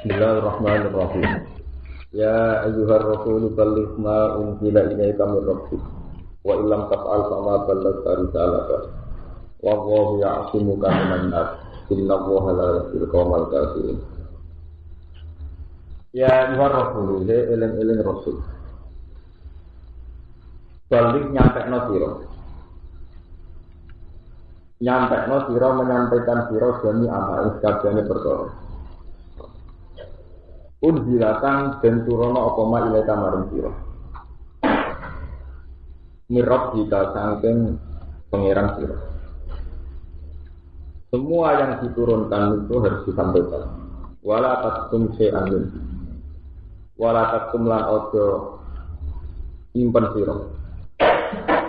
Bismillahirrahmanirrahim. Ya ayyuhar rasul balligh ma unzila ilaika min rabbik wa illam taf'al fama ballaghta risalata wallahu ya'simuka minan nas innallaha la yahdil qaumal kafirin. Ya ayyuhar rasul eling-eling rasul balik nyampekno sira menyampaikan sira jami amal sakjane perkara unzilatan den turono apa ma ilaika maring sira mirab jika saking pangeran sira. Semua yang diturunkan itu harus disampaikan. Wala tasum syai'an min. Wala tasum lan ojo nyimpen sira.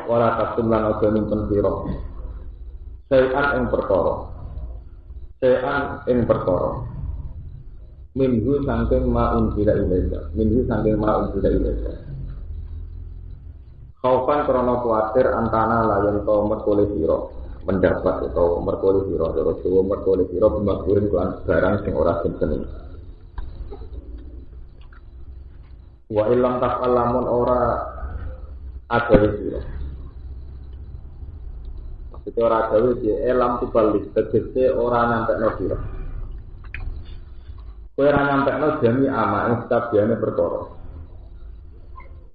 Wala tasum lan ojo nyimpen sira. Syai'an ing perkara. Syai'an ing perkara. Minhu saking ma'un bila ilaika. Minhu saking ma'un bila ilaika. Khaufan krana kuatir antana layan to merkole sira mendapat atau merkole sira terus merkole sira bimakburin kelan barang sing ora jeneng. Wa illam taf'al lamun ora agawe sira. Maksudnya ora agawe sira elam tibalik tegese ora nampekno sira. Kowe ora nampekno jami ama ing sakabehane perkara.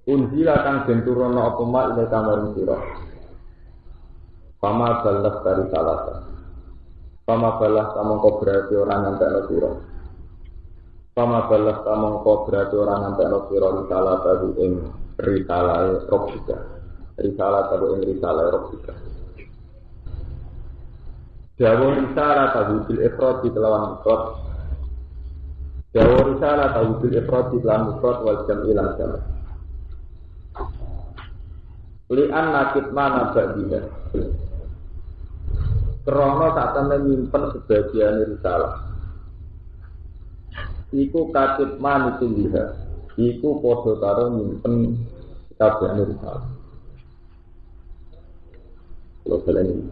Unzila kang den turono apa mak ila kamaring sira. Pama balas dari salasa. Pama balas samangka berarti ora nampekno sira. Pama balas samangka berarti ora nampekno sira risalah tadi ing risalah robbika. Risalah tadi ing risalah robbika. Dawa risalah tadi bil ifrad kelawan mufrad. Dawa risalah tadi bil ifrad kelawan mufrad wal jam'i lan jam'. Li'an nakit mana ba'diha karena tak temen nyimpen sebagian risalah iku katib manitul liha iku podo karo nyimpen sebagian risalah. Kalau kalian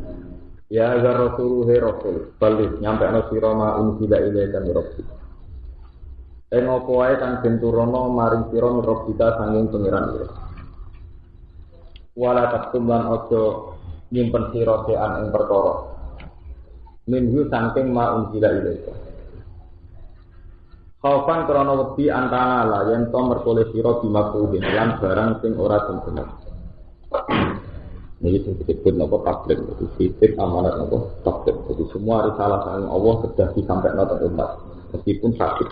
ya agar rasul balik nyampe no siroma unsila ilaika mirabbi opo wae kang den turono maring sira mirabbika sanging pengiran sira. Wala taktumlan ojo nyimpen sira sean ing perkara minhu saking ma unzila ilaika. Khaufan krana wedi antara la yen to merkole sira bimakruhin lan barang sing ora bener. Iki disebut napa tablet itu sifat amanat napa tablet. Jadi semua risalah saking Allah sudah disampaikan kepada umat meskipun sakit.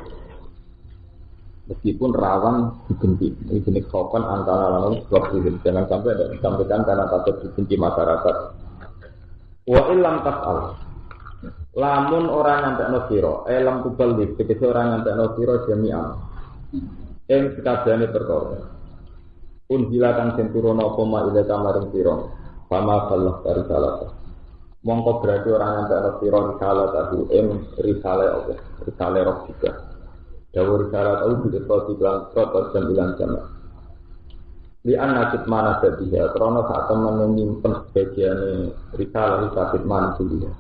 Meskipun rawan dibenci, ini jenis khaufan antara lalu sebab ini jangan sampai ada disampaikan karena takut dibenci masyarakat. Wa illam tas'al, lamun orang nyampe no siro, lam kubalik, tegese orang nyampe no siro jami'an. Ing sekabehane perkara. Unzilakan senturono apa ma ila kamaring siro, fama balagh dari salah. Mongko berarti orang nyampe no siro risalah tadi ing risalah apa? Risalah roh juga. Dawur syarat au bi ifrati lan prot jam ilang jam. Li anna kitmana tadiha krana sak temen nyimpen bagiane risalah kitman dulu.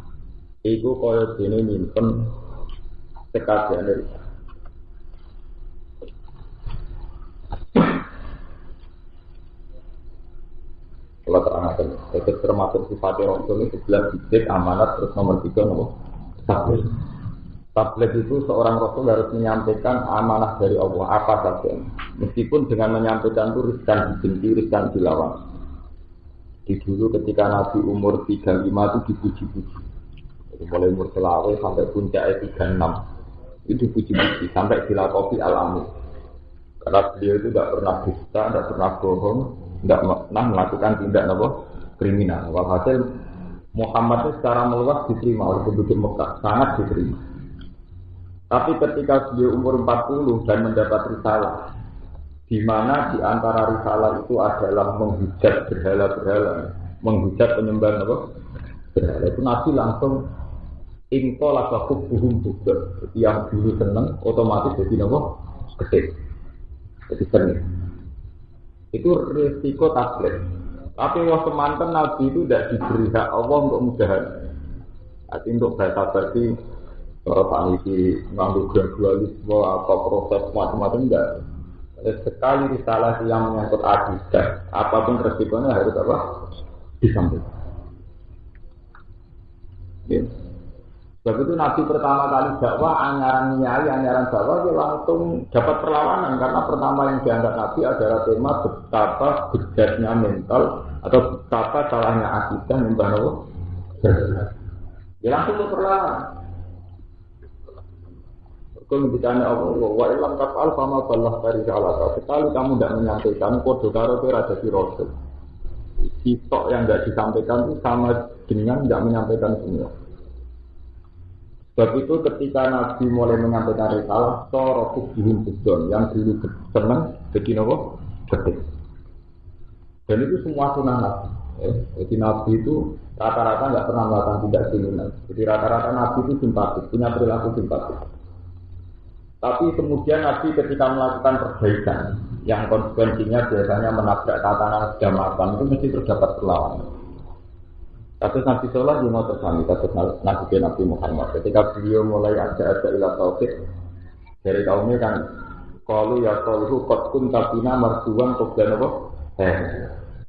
Iku kaya dene nyimpen sekabehane risalah. Kalau terangkan, itu termasuk sifat Rasul itu 11 bibit amanat terus nomor 3 nomor tablet. Tablet itu seorang Rasul harus menyampaikan amanah dari Allah apa saja. Meskipun dengan menyampaikan itu riskan dibenci, riskan dilawan. Di dulu ketika Nabi umur 35 itu dipuji-puji. Jadi mulai umur selawe sampai puncaknya 36 itu dipuji-puji sampai dilakopi alami. Karena beliau itu tidak pernah dusta, tidak pernah bohong, tidak pernah melakukan tindak kriminal. Walhasil Muhammad itu secara meluas diterima oleh penduduk Mekah, sangat diterima. Tapi ketika beliau umur 40 dan mendapat risalah, di mana di antara risalah itu adalah menghujat berhala-berhala, menghujat penyembah berhala, itu Nabi langsung intolah buhum juga. Jadi yang dulu seneng otomatis jadi gede, jadi seneng. Itu risiko tablet. Tapi waktu semantan Nabi itu tidak diberi hak Allah untuk mudahan. Artinya untuk bahasa berarti Kalau paniti nganggo gradualisme atau proses macam-macam enggak. Sekali risalah yang menyangkut akidah, apapun resikonya harus apa? Disampaikan. Ya. Sebab itu Nabi pertama kali dakwah, anyaran dakwah dia langsung dapat perlawanan karena pertama yang diangkat Nabi adalah tema betapa bejatnya mental atau betapa salahnya akidah nyembah Allah. Dia langsung perlawanan. Kalau bicara Allah, wa ilam kafal fama ballah dari salah. Sekali kamu tidak menyampaikan kode karo ada di rasul. Sitok yang tidak disampaikan itu sama dengan tidak menyampaikan semua. Sebab itu ketika Nabi mulai menyampaikan risalah, sorokuk bihim budon yang dulu senang jadi nopo gede. Dan itu semua sunnah Nabi. Jadi Nabi itu rata-rata tidak pernah melakukan tindak kriminal. Jadi rata-rata Nabi itu simpatis, punya perilaku simpatis. Tapi kemudian Nabi ketika melakukan perbaikan yang konsekuensinya biasanya menabrak tatanan sudah makan itu mesti terdapat perlawanan. Kasus Nabi Sallallahu Alaihi Wasallam, kasus Nabi Muhammad ketika beliau mulai ada ilah tauhid dari kaumnya kan kalau ya kalau kot kun tabina marjuan kobdan apa?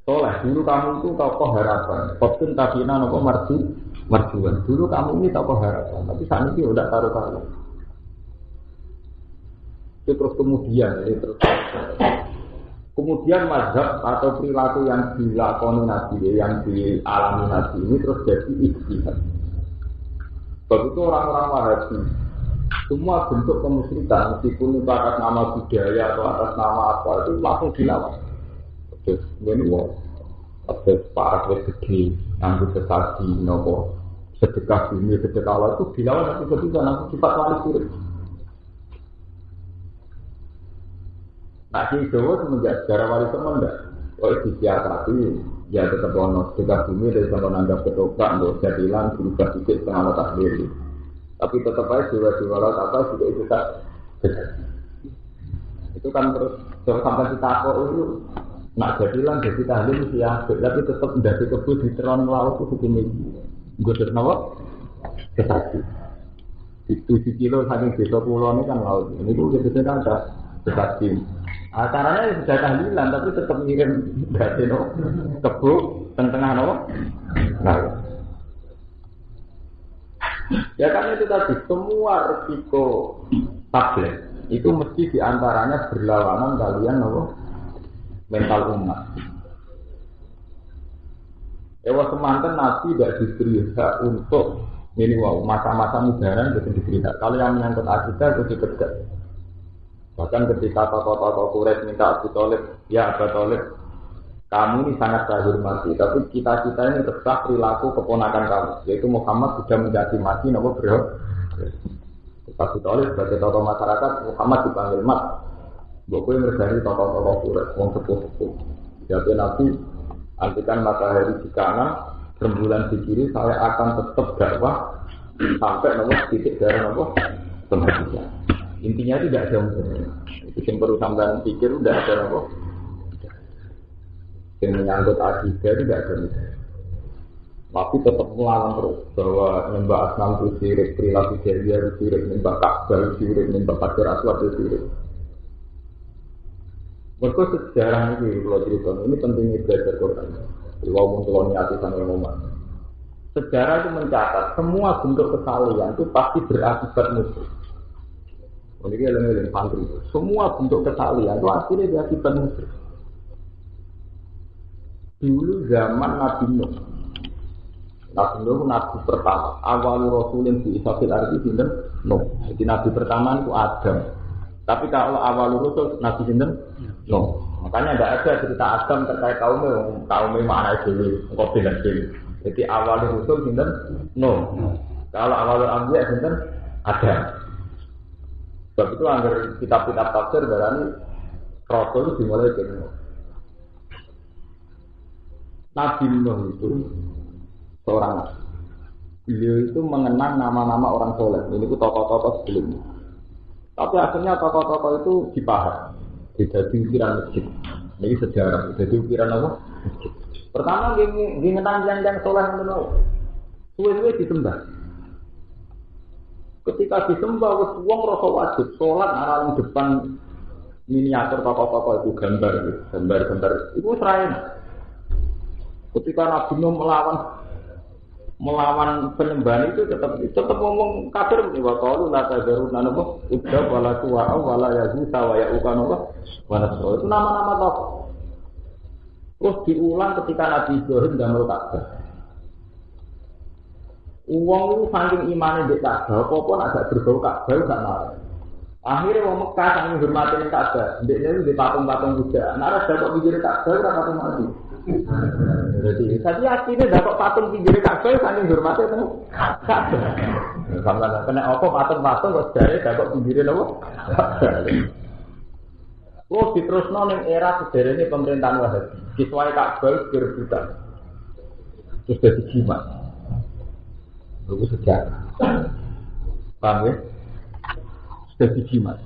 Soleh dulu kamu itu tokoh harapan. Kot kun tabina apa marjuan. Dulu kamu ini tokoh harapan. Tapi saat ini udah taruh. Itu terus kemudian mazhab atau perilaku yang dilakoni Nabi, yang dialami Nabi ini terus jadi ijtihad. Sebab itu orang-orang Wahabi semua bentuk kemusyrikan meskipun itu atas nama budaya atau atas nama apa itu langsung dilawan. Terus ini ada para gede, anggur sesaji, nopo sedekah bumi, sedekah Allah itu dilawan tapi ketika langsung sifat wali sirik. Nah, di Jawa semenjak sejarah wali songo enggak, disiasati, ya tetap ono sedekah bumi dari contoh nanggap ketoprak, untuk jadilan, berubah sedikit setengah takdir. Tapi tetap aja jiwa-jiwa laut apa juga itu tak itu kan terus sampai kita kok itu nak jadilan jadi tahlil siap, tapi tetap tidak dikebut di teron laut itu hukum ini. Gue ternawa kesati. Di 7 kilo saking desa pulau ini kan laut. Ini tuh biasanya kan ada kesati. Caranya sudah tahlilan tapi tetap ngirim dari kebu tengah no. Nah, ya kan itu tadi semua resiko tablet itu mesti diantaranya berlawanan kalian no mental umat. Ewa semantan Nabi tidak diberi hak untuk ini masa-masa mudaran itu diberi hak. Kalau yang menyangkut akidah itu dipegat. Bahkan ketika tokoh-tokoh Quraisy minta Abu Thalib, ya Abu Thalib, kamu ini sangat saya hormati, tapi kita ini resah perilaku keponakan kamu, yaitu Muhammad sudah menjadi mati, nopo bro. Abu Thalib sebagai tokoh masyarakat, Muhammad dipanggil mat. Bukan mereka tokoh-tokoh Quraisy, wong sepuh-sepuh. Jadi Nabi, antikan matahari di kanan, rembulan di kiri, saya akan tetap dakwah sampai nopo titik darah nopo tempat. Intinya tidak ada mungkin. Itu yang perlu sampean pikir udah ada apa? Yang menyangkut akidah tidak ada mungkin. Tapi tetap melawan terus bahwa nyembah asnam itu sirik, perilaku jahiliyah itu sirik, nyembah Ka'bah itu sirik, nyembah Hajar Aswad itu sirik. Mereka sejarah ini kalau cerita ini pentingnya belajar Quran. Walaupun kalau niati sama umat. Sejarah itu mencatat semua bentuk kesalahan itu pasti berakibat musuh. Ini eleng-eleng pantri. Semua bentuk kesalahan itu akhirnya diakibat musyrik. Dulu zaman Nabi Nuh. Nabi Nuh nabi pertama. Awal Rasulin di Isafil Ardi sinten Nuh. Jadi nabi pertama itu Adam. Tapi kalau awal Rasul Nabi sinten Nuh. Makanya tidak ada cerita Adam terkait kaumnya mana dulu, engkau bilang dulu. Jadi awal Rasul sinten Nuh. Kalau awal Anbiya sinten Adam. Sebab itu agar kitab-kitab tafsir berani Rasul dimulai dari Nuh. Nabi Nuh itu seorang nabi. Beliau itu mengenang nama-nama orang soleh. Ini itu tokoh-tokoh sebelumnya. Tapi akhirnya tokoh-tokoh itu dipaham. Jadi ukiran masjid. Ini sejarah. Jadi ukiran apa? Masjid. Pertama dia mengenang yang soleh itu. Suwe-suwe disembah. Ketika disembah wis wong rasa wajib salat nang depan miniatur tokoh-tokoh itu gambar itu serain. Ketika Nabi Nuh melawan penyembahan itu tetap ngomong kafir nih wa qalu la tazaruna napa idza wala tuwa wala yazuta wa ya'ukan apa wala itu nama-nama tokoh. Terus diulang ketika Nabi Ibrahim damel Ka'bah. Uang itu saking imannya di Ka'bah, apa agak berbau Ka'bah gak marah. Akhirnya orang Mekah saking hormatin Ka'bah, dia itu di patung-patung juga. Nara dapat pinggir Ka'bah, orang patung mati. Jadi, saya akhirnya dapat patung pinggir Ka'bah saking hormatin Ka'bah. Sampai kena apa patung-patung kok dari dapat pinggirin apa? Terus diterusno ning era sederhana pemerintahan Wahabi. Kiswah Ka'bah direbutan. Terus jadi jimat. Itu sejarah. Paham ya? Sudah jimat.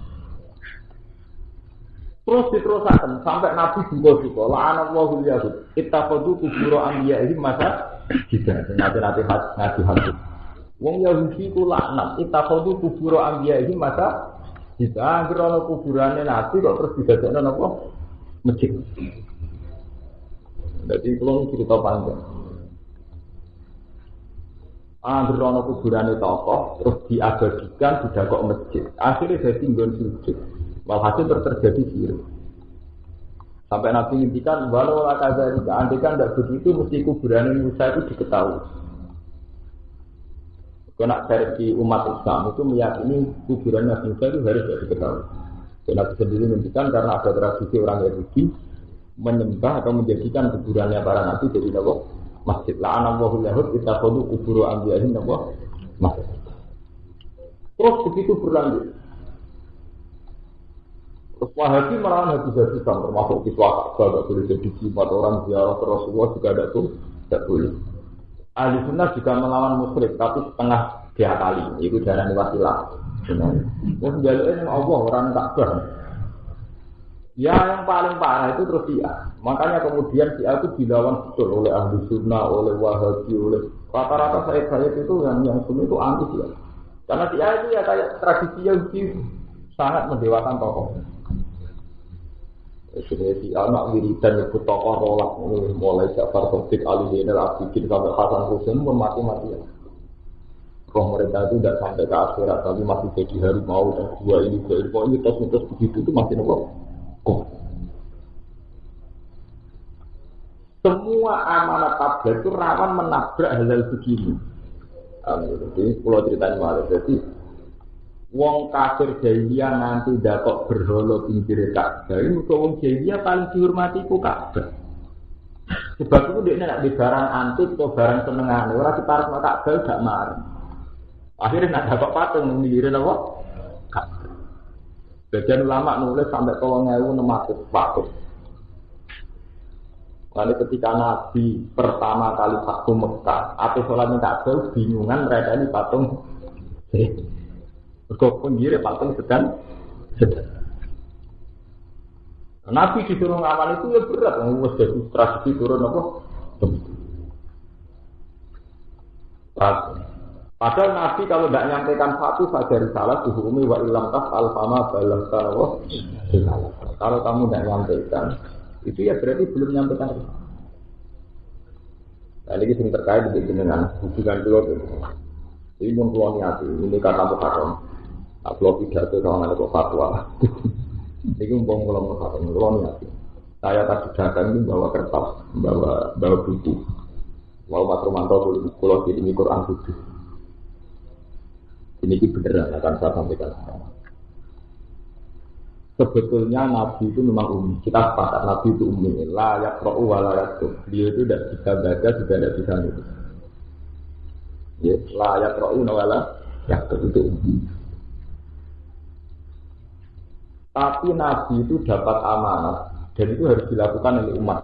Terus diterusakan sampai Nabi juga la'anallahu al-yahud ittakhadhu qubur anbiya'ihim masa jika nanti ngaji hadis. Wong Yahudi ku laknat ittakhadhu qubur anbiya'ihim masa jika anggere kuburane Nabi kok terus didadekno napa? Masjid. Jadi kalau cerita panjang. Anggere kuburane tokoh terus diabadikan didakok masjid. Akhirnya jadi nggon sujud. Walhasil terjadi sirik. Sampai Nabi ngintikan walau la kadzalika andekan tidak begitu mesti kuburan Musa itu diketahui. Karena versi umat Islam itu meyakini kuburan Nabi Musa itu harus diketahui. Dan Nabi sendiri ngintikan karena ada tradisi orang Yahudi menyembah atau menjadikan kuburannya para nabi jadi apa? Masjid. La'anallahu al-yahud ittakhadhu qubur anbiya'ihim apa? Masjid. Terus begitu berlanjut. Terus Wahabi melawan hadis-hadis termasuk kiswah Ka'bah tidak boleh jadi jimat orang ziarah ke Rasulullah juga ada tuh tidak boleh. Ahli Sunnah juga melawan musyrik tapi setengah diakali itu darah wasilah. Terus jalurnya Allah orang Ka'bah. Ya yang paling parah itu terus Syiah. Makanya kemudian Syiah itu dilawan betul oleh Ahli Sunnah, oleh Wahabi, oleh rata-rata saya itu yang Sunni itu anti Syiah. Karena Syiah itu ya kayak tradisi Yahudi sangat mendewakan tokoh. Sebenarnya anak wiridan nyebut tokoh rolak mulai Ja'far Shadiq, Ali Zainal Abidin sampai Hasan Hussein pun mati-matian. Roh mereka itu tidak sampai ke akhirat tapi masih jadi harimau dan dua ini pokoknya mitos-mitos begitu itu masih nopo. Semua amanat tabligh itu rawan menabrak hal-hal begini. Jadi kalau ceritanya malah jadi wong kafir jahiliyah nanti dapat berhala pinggir Ka'bah. Ini wong jahiliyah paling dihormati ku Ka'bah. Sebab itu dia nak di barang antik atau barang senengane ora diparek nang Ka'bah gak marah. Akhirnya nak dapat patung pinggir apa? Ka'bah. Bagian ulama nulis sampai 3600 patung. Lalu ketika Nabi pertama kali Fathu Mekah, api sholatnya Ka'bah bingungan mereka ini patung. Kok penggiri patung sedang. Nabi disuruh ngamal itu ya berat, wis dadi tradisi turun apa? Padahal Nabi kalau tidak nyampaikan satu saja risalah dihukumi wa illam taf'al fama balagta wa risalah. Kalau kamu tidak nyampaikan, itu ya berarti belum nyampaikan risalah. Nah, ini sering terkait dengan hubungan keluarga. Ini pun keluarga ini kata Muharram. Upload pidato sama anak fatwa. Ini umpang mulai keluarga. Saya tadi datang itu bawa kertas, bawa buku. Mau Mas Romanto pulau ini Quran putih. Ini beneran akan saya sampaikan. Sebetulnya Nabi itu memang ummi. Kita sepakat Nabi itu ummi. Layak ro'u walayak tuh. Dia itu tidak bisa baca, juga tidak bisa nulis. Ya, layak ro'u walayak tuh itu ummi. Tapi Nabi itu dapat amanat dan itu harus dilakukan oleh umat.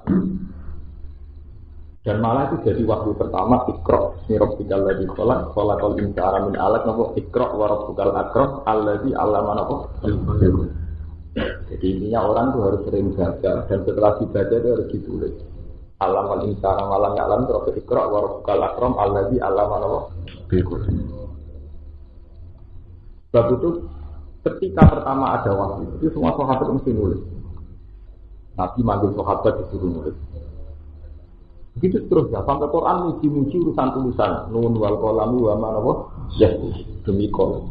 Dan malah itu jadi wahyu pertama Iqra Rabbikal ladzi khalaqal insana min 'alaq napa Iqra wa rabbukal akram alladzi 'allama napa. Jadi intinya orang itu harus sering baca dan setelah dibaca itu harus ditulis. Alamal insana malam ya'lam terus Iqra wa rabbukal akram alladzi 'allama napa. Sebab itu ketika pertama ada wahyu, itu semua sahabat mesti nulis. Nabi manggil sahabat disuruh nulis. Begitu terus ya, sampai Quran muji-muji urusan tulisan. Nun wal qalami wa ma ya demi qalam.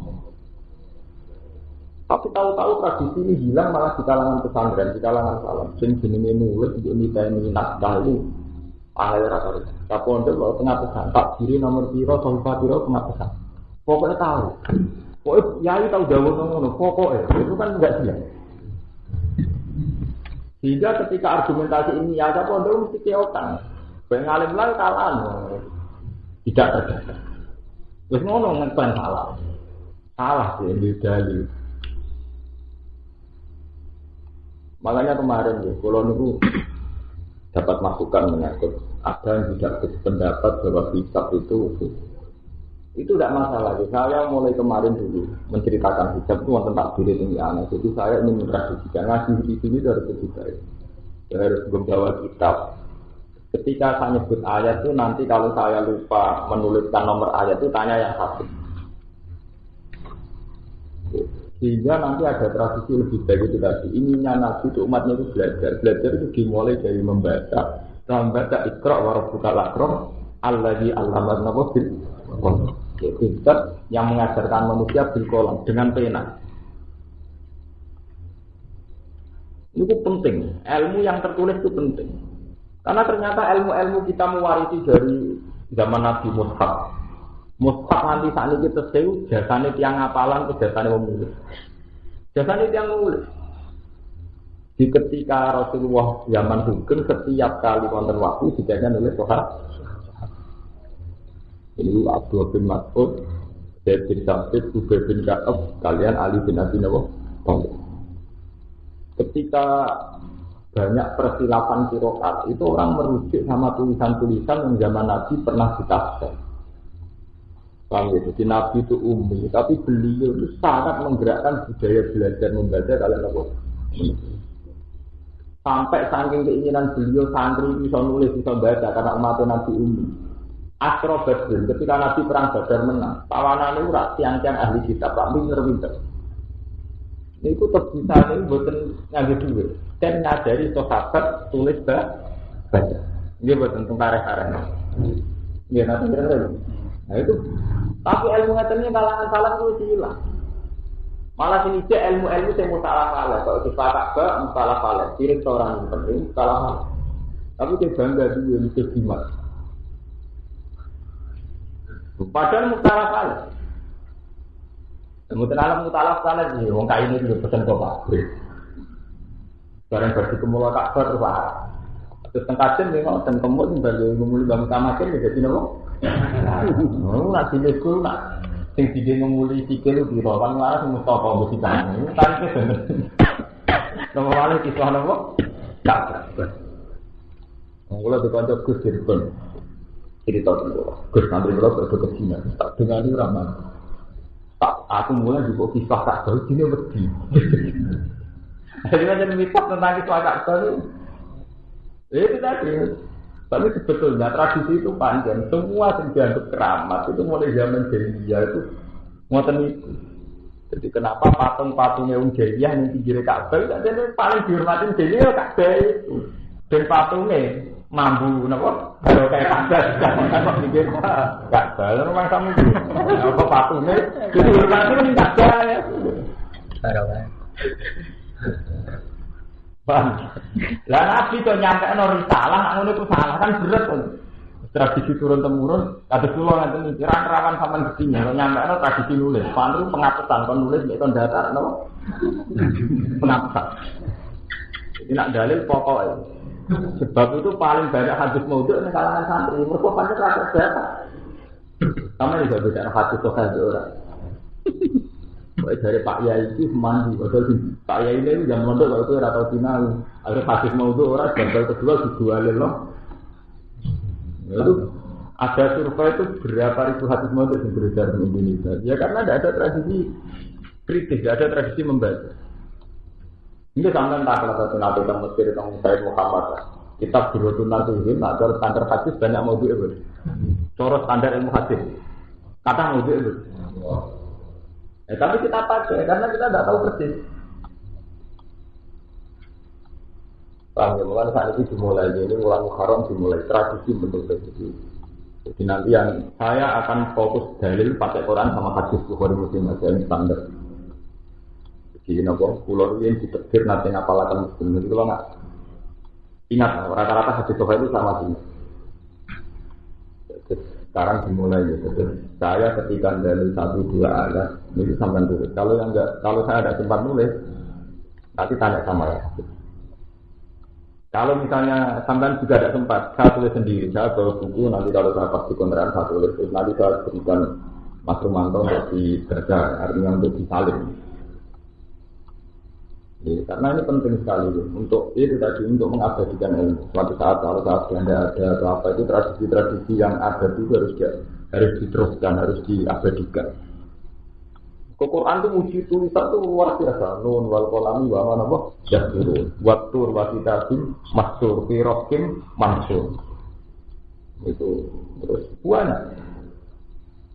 Tapi tahu-tahu tradisi ini hilang malah di kalangan pesantren, di kalangan salam. Sing jenenge nulis untuk niteni naskah itu ahli rasa. Tapi untuk kalau tengah pesan, tak kiri nomor piro, sofa piro tengah pesan. Pokoknya tahu. Pokoknya yai tahu jauh ngono. Pokoknya itu kan enggak siap. Sehingga ketika argumentasi ini ada pondok mesti keokan. Baik ngalim lah kalah. Tidak terjadi. Terus ngono ngepen salah. Salah sih dalil. Makanya kemarin ya, kalau niku dapat masukan menyangkut ada yang tidak berpendapat bahwa hisab itu tidak masalah. Saya mulai kemarin dulu menceritakan hisab itu tentang diri tinggi anak. Jadi saya ingin mentradisikan ngaji di sini dari begitu. Saya harus membawa kitab. Ketika saya nyebut ayat itu nanti kalau saya lupa menuliskan nomor ayat itu tanya yang satu. Sehingga nanti ada tradisi lebih baik itu tadi. Ininya Nabi itu umatnya itu belajar. Belajar itu dimulai dari membaca. Membaca Iqra wa rabbukal akram alladzi 'allama bil qalam. Itu yang mengajarkan manusia bil qalam dengan pena. Itu penting. Ilmu yang tertulis itu penting. Karena ternyata ilmu-ilmu kita mewarisi dari zaman Nabi Muhammad. Mushaf nanti saat ini kita tahu jasanya tiang apalan ke jasanya menulis. Jasanya tiang menulis. Di ketika Rasulullah zaman hukum setiap kali konten waktu dijadikan oleh sahabat. Ini Abdullah bin Mas'ud, Zaid bin Sabit, Ubay bin Ka'ab, kalian Ali bin Abi Thalib. Ketika banyak persilapan qiraat, itu orang merujuk sama tulisan-tulisan yang zaman Nabi pernah ditafsir. Paham ya? Jadi Nabi itu ummi, tapi beliau itu sangat menggerakkan budaya belajar membaca kalian apa? Sampai saking keinginan beliau santri bisa nulis, bisa baca karena umat Nabi ummi. Asro Badr, ketika Nabi perang Badar menang, tawanan itu tiang-tiang ahli kitab, tapi pinter-pinter. Ini itu terbisa ini buatan ngambil duit dan ngajari sahabat tulis baca. Ini buatan tentara-tentara. Ya nanti kira-kira. Nah itu, tapi ilmu ngatennya kalangan salam itu hilang. Malah sini cek ilmu-ilmu yang musalah falah. Kalau dipakai ke musalah falah, ciri seorang yang penting musalah falah. Tapi dia bangga dulu yang kejimat. Padahal musalah falah. Kemudian alam musalah falah sih, wong kain ini juga pesan ke pabrik. Barang berarti kemula Ka'bah terus parah. Terus tengkajen memang dan kemudian bagi memulai bangun tamakin jadi nopo. Nak dilego nak sing dide ngemuli sikil lu piro kan laras Mustafa mesti kan. Tarike bener. Nomor wale kisah nopo? Tak. Mula dikonco Gus Dirgon. Cerita dulu. Gus santri kula kok kecina. Tak dengani ramah. Tak aku mulai juga kisah tak tahu dine wedi. Jadi macam mitos tentang kisah tak tahu. Itu tadi. Tapi sebetulnya tradisi itu panjang. Semua yang dianggap keramat itu mulai zaman jahiliyah itu ngoten itu. Jadi kenapa patung-patungnya jahiliyah yang pinggir Ka'bah itu paling dihormatin jahiliyah Ka'bah itu. Dan patungnya mambu napa? Kalau kayak Ka'bah kan pinggir Ka'bah. Lalu orang kamu apa patungnya dihormatin Ka'bah ya. Bang, lah Nabi itu nyampe risalah, ngono itu salah kan berat kan. Tradisi turun temurun, ada pulau nanti mikiran rawan sama gedinya. Kalau nyampe tradisi nulis, pantu pengapesan, kan nulis itu data, no? Pengapesan. Jadi nak dalil pokoknya. Sebab itu paling banyak hadis maudhu di kalangan santri. Mereka pancet rasa data. Sama juga bicara hadis soal orang. Dari Pak Yai itu mandi, Pak Yai ini jam mondok kalau itu rata final, ada hadis mau itu orang gagal kedua dijualin loh. Itu ada survei itu berapa ribu hadis mau itu yang beredar di Indonesia. Ya karena tidak ada tradisi kritis, tidak ada tradisi membaca. Ini sampai tak kelihatan nabi tentang Mesir tentang Sayyid Muhammad. Kitab Birotun Nasuhin, ada standar hadis banyak mau itu. Coros standar ilmu hadis, kata mau itu. Tapi kita pakai karena kita tidak tahu persis. Paham ya, mulai saat ini dimulai, ini mulai Muharram dimulai tradisi bentuk begitu. Jadi nanti yang saya akan fokus dalil pakai Quran sama hadis Bukhari Muslim aja yang standar. Jadi nopo pulau ini ditetir nanti ngapalakan Muslim. Jadi kalau nggak ingat, rata-rata hadis Bukhari itu sama sih. Sekarang dimulai gitu. Saya ketika dalil 1-2 ayat ini sampai tulis. Kalau yang enggak, kalau saya ada sempat nulis, nanti tanya sama ya. Kalau misalnya sampean juga ada sempat, saya tulis sendiri. Saya bawa buku, nanti kalau saya pasti kontrakan saya tulis. Nanti saya berikan Mas Rumanto untuk dibaca, artinya untuk disalin. Ya, karena ini penting sekali untuk itu tadi untuk mengabadikan ilmu. Suatu saat kalau saya sudah ada atau apa itu tradisi-tradisi yang ada itu harus diteruskan, harus diabadikan. Quran itu muji tulisan itu luar biasa. Nun wal qalami wa ma napa yasturun. Wa tur wa kitabim mastur fi raqim mansur. Itu terus banyak.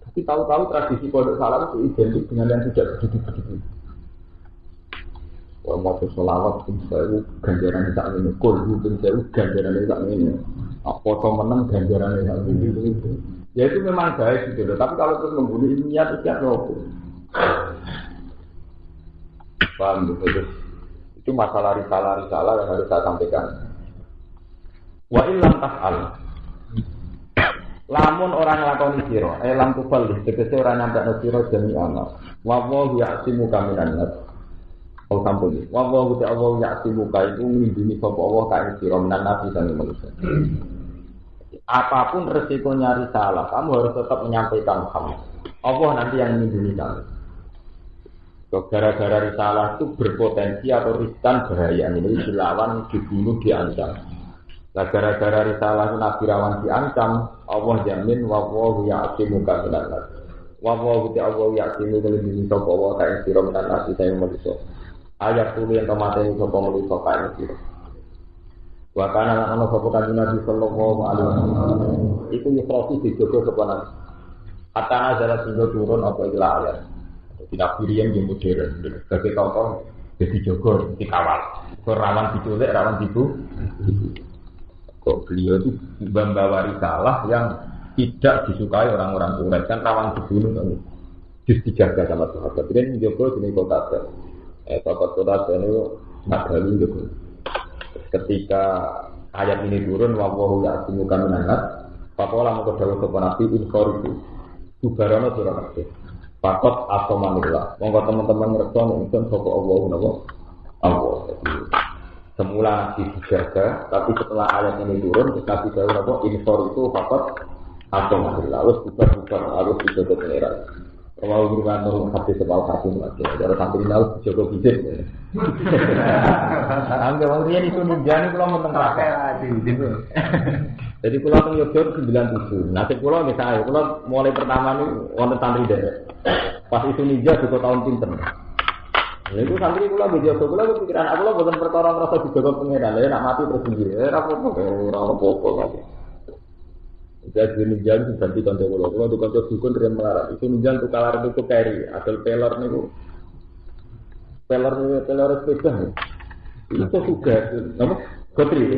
Tapi tahu-tahu tradisi pondok salam itu identik dengan yang tidak begitu-begitu. Wah mau selawat pun saya ganjaran tak ini, kurdu pun saya ganjaran tak ini. Foto menang ganjaran tak ini. Ya itu memang baik gitu loh. Tapi kalau terus membunuh ilmiah itu kan paham betul. Itu masalah risalah yang harus saya sampaikan. Wa illam taf'al. Lamun orang lakoni sira, lam tufal tegese ora nyampe sira jami'an. Wa wa ya'simu kaminan nas. Oh sampun. Wa wa ta'ala ya'simu ka itu nglindungi sapa Allah kae sira minan nabi sang manusia. Apapun resikonya risalah, kamu harus tetap menyampaikan kamu. Allah nanti yang melindungi kamu. Gara-gara risalah itu berpotensi atau riskan bahaya ini dilawan, dibunuh, diancam. Gara-gara risalah Nabi rawan diancam, Allah jamin wallahu ya'simuka minan nas. Wallahu ta'ala ya'simu melindungi sapa wa ta'ala sira minan nas saya manusia. Ayat tulis yang temateni sapa manusia kae sira. Wa kana ana sapa kanjeng Nabi sallallahu alaihi wasallam. Iku yusrofi dijogo sapa nang. Atana zara singgo turun apa ilah ayat. Tidak pilihan yang modern, sebagai contoh jadi jogo dikawal, rawan diculik, rawan dibu. Kok beliau itu membawa risalah yang tidak disukai orang-orang Quraisy kan rawan dibunuh kan, dijaga sama sahabat. Jadi jogo jenis kota sahabat kota ini nggak jogo. Ketika ayat ini turun, wallahu ya'simuka minan nas, pakola mau kedawuh sapa nabi inforitu, bubarana surah kabeh. Pakot atau manila, monggo teman-teman ngerti nih, sapa Allah napa Allah. Semula dijaga, tapi setelah ayat ini turun, kita tahu napa infor itu pakot atau manila, harus bubar-bubar, harus dijaga pengeran. Kalau berubah turun hati sebal hati lagi, kalau sampai ini harus dijaga bisik. Angga wangnya itu ninjani kalau mau tengah. Jadi kalau teng Yogyakarta 97. Nasib kalau misalnya, kalau mulai pertama nih wonten santri deh. Pas itu ninja juga tahun pinter. Itu santri kalau di Yogyakarta, kalau pikiran aku bukan perkara merasa dijaga pengeran, ya nak mati terus sendiri. Orang apa-apa lagi. Jadi ninja itu ganti kantor kalau di kantor dukun dia melarang. Itu ninja untuk kalar itu carry, asal pelar nih pelar sepeda. Itu juga, nama? Kotri.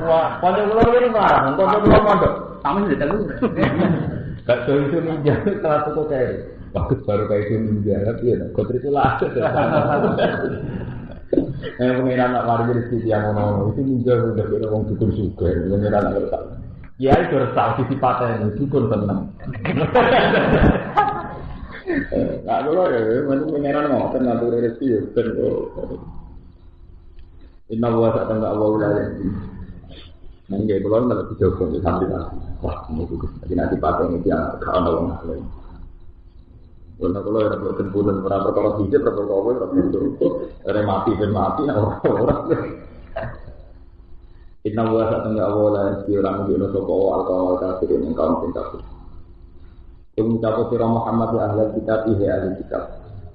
Wah, pada pulau ini marah, pada pulau mondok. Kamu sudah tahu. Gak tahu itu ninja, kelas itu kayak bagus baru kayak itu ninja, tapi ya, Kotri itu lah. Pengiran nak mari rezeki yang mono itu ninja sudah kira orang dukun juga, pengiran nak bertak. Ya itu resah sisi paten dukun tenang. Nggak boleh ya, pengiran mau tenang tuh rezeki ya, Inna wa ta'ala Allah la yaqin. Nangge kula malah dijogo di samping. Wah, niku nanti pakai ini yang gak ana wong lain. Kula ora boten pun ora perkara hijab ora perkara ora perkara. Ora mati ben mati ora. Inna wa ta'ala Allah la yaqin ora ngono sapa al-qawl kafirin ing kaum sing kafir. Ing ucapo sira Muhammad ya ahli kitab ahli kitab.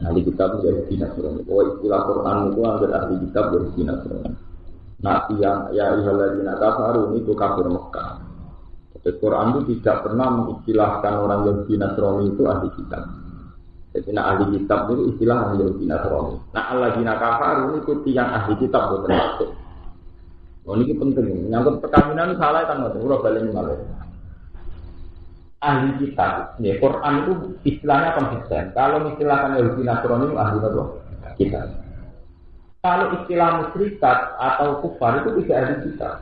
Ahli kitab itu Yahudi Nasrani. Oh istilah Quran itu anggar ahli kitab Yahudi Nasrani. Nah yang ya ihaladzina kafaru itu kafir Mekah. Jadi Quran itu tidak pernah mengistilahkan orang Yahudi Nasrani itu ahli kitab. Jadi ahli kitab itu istilah ahli Yahudi Nasrani. Nah alladzina kafaru itu yang ahli kitab itu termasuk. Oh ini penting. Nyangkut perkawinan salah kan nggak? Udah balik malah. Ahli kitab, ya Quran itu istilahnya konsisten. Kalau istilahkan Yahudi Nasrani itu ahli apa? Kitab. Kalau istilah musyrikat atau kufar itu tidak ahli kitab.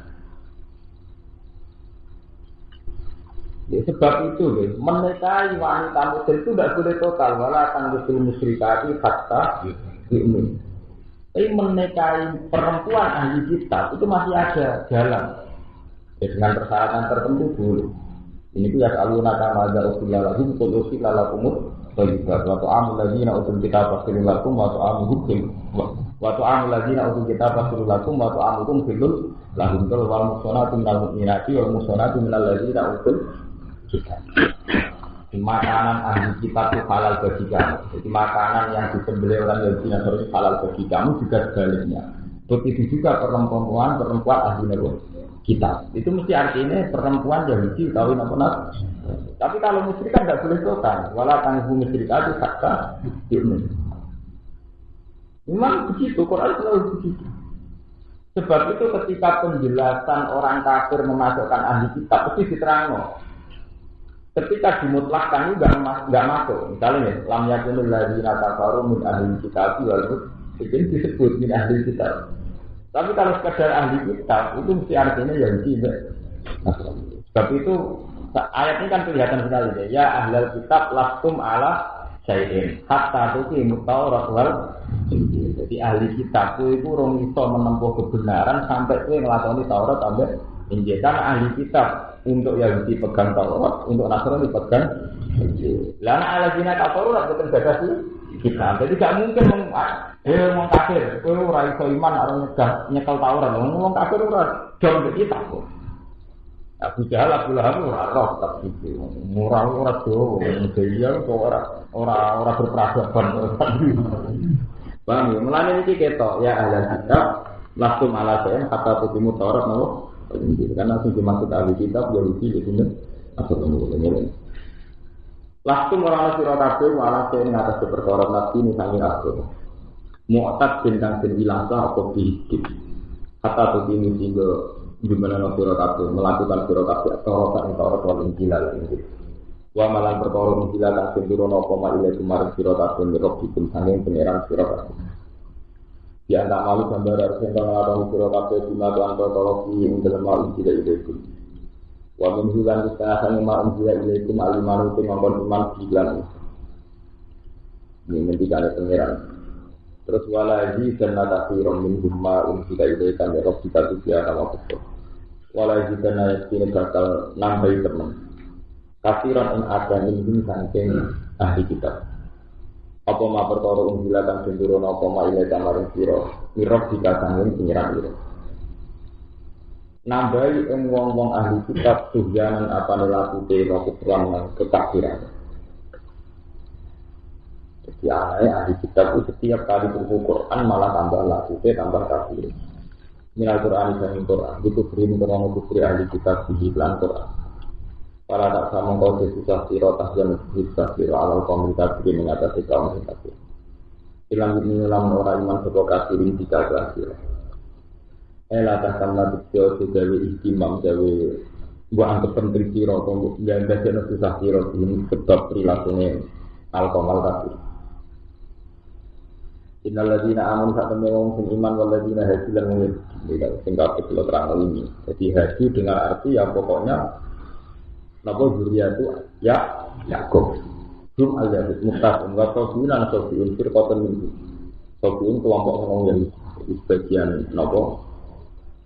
Ya, sebab itu, menikahi wanita muslim itu tidak boleh total. Walau tanggusul musyrikati fakta ini. Tapi menikahi perempuan ahli kitab itu masih ada jalan. Ya, dengan persyaratan tertentu boleh. Ini tuh ya kalau nak ada Rasulullah lagi, betul Rasulullah lakumut. Waktu amul lagi nak utul kita pastikan lakum, waktu amul hukum. Waktu amul lagi nak utul kita pastikan lakum, waktu amul hukum filul. Lalu kalau wal musonatu minal mukminati wal musonatu minal lagi nak utul kita. Makanan ahli kitab itu halal bagi kamu. Jadi makanan yang disembelih orang Yahudi Nasrani halal bagi kamu juga sebaliknya. Begitu juga perempuan ahli kitab. Itu mesti artinya perempuan Yahudi tahu apa. Tapi kalau musyrik kan tidak boleh total. Walau tangguh musyrik itu fakta ilmu. Memang begitu, Quran selalu begitu. Sebab itu ketika penjelasan orang kafir memasukkan ahli kitab pasti diterangkan. Ketika dimutlakkan itu nggak masuk. Misalnya lam yakunul ladzina kafaru min ahli kitab wal itu disebut min ahli kitab. Tapi kalau sekadar ahli kitab itu mesti artinya Yahudi. Sebab itu ayat ini kan kelihatan sekali ya ahlul kitab lastum ala syai'in hatta tuqimu Taurat wal Injil. Jadi ahli kitab itu orang iso menempuh kebenaran sampai kowe nglakoni Taurat sampai Injil. Karena ahli kitab untuk Yahudi pegang Taurat, untuk Nasrani pegang Injil. Lana aladzina kafaru ora boten bagas kita. Jadi gak mungkin wong kafir, kowe ora iso iman arep nyekel Taurat. Wong kafir ora dong kita kok. Abu Jahal, Abu Lahab ora roh tapi murah ora do, dia kok ora berperadaban. Bang, mulane iki ketok ya ahli kitab langsung ala saya kata tukimu Taurat nopo. Karena sing dimaksud ahli kitab Yahudi itu atau kemudian langsung orang sira kabeh malah sing ngatas perkara nabi ini sangi aku mu'tad bintang bilang sah apa dikit kata tuh ini sehingga gimana sira kabeh melakukan sira kabeh Taurat wal Injil wa malan perkara Injil kan senduro napa maile kemarin sira kabeh ngerok dikum sange pangeran sira kabeh. Ya tak malu gambar harus yang mengalami siro kabeh di matuan protologi yang dalam malu tidak ilaikum. Wa minhulan istanasan yang malu tidak ilaikum alimanu itu ngomong iman bilan. Ini ketika ada pengeran. Terus walaji dan natasirom min humma tidak ilaikan ya roh kita itu dia sama betul. Walaji dan natasirom bakal nambahi teman. Kasiran yang ada ini saking ahli kitab. Apa ma perkara unggilatan cenderung apa ma ile kamaring sira mirok dikasangin pengiran ira nambahi ing wong-wong ahli kitab tujuanan apa nelakute kekufuran lan kekafiran. Jadi ahli kitab itu setiap kali buku Quran malah tambah lakute tambah kafir. Minal Quran dan Quran itu beri karena kufri ahli kitab di iklan Quran. Para tak sama kau susah siro tahjan susah siro alal komunitas ini mengatasi kaum kafir. Ilang orang iman sebuah kafirin jika kafir. Elatah karena bukti sebagai istimam sebagai buat anggap penting siro untuk yang biasa susah siro ini sebab perilakunya alkohol kafir. Innalladzina amanu sak temne wong sing iman walladzina hadilan wong sing kabeh kula terang ini. Jadi hadi dengan arti yang pokoknya napa zuriya itu ya Yakub. Belum ada mustahil enggak tahu guna atau diunsur kotor minggu. Soalnya kelompok orang yang sebagian napa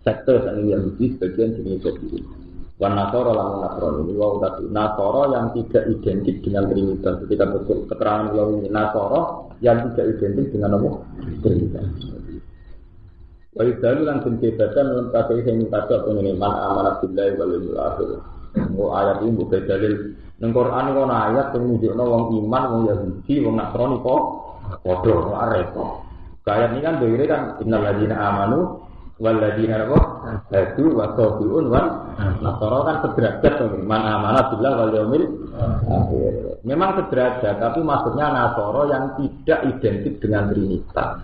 sektor yang sebagian jenis seperti itu. Wan Nasara lan Nasrani ini wau tadi Nasara yang tidak identik dengan Trinitas. Ketika betul keterangan yang ini Nasara yang tidak identik dengan apa? Trinitas. Wa idzalu lan kebebasan lan kabeh sing padha pengiman amanah billahi wal yawmil akhir. Ayat ini bukan dalil. Neng Quran kono ayat sing nunjukno wong iman, wong Yahudi, wong Nasrani kok padha repot. Ayat ini kan dhewe kan innal ladzina amanu Waladina apa? Hadu wa sabiun wa nasara kan sederajat man amanah billah wal yaumil akhir. Memang sederajat tapi maksudnya nasara yang tidak identik dengan trinitas.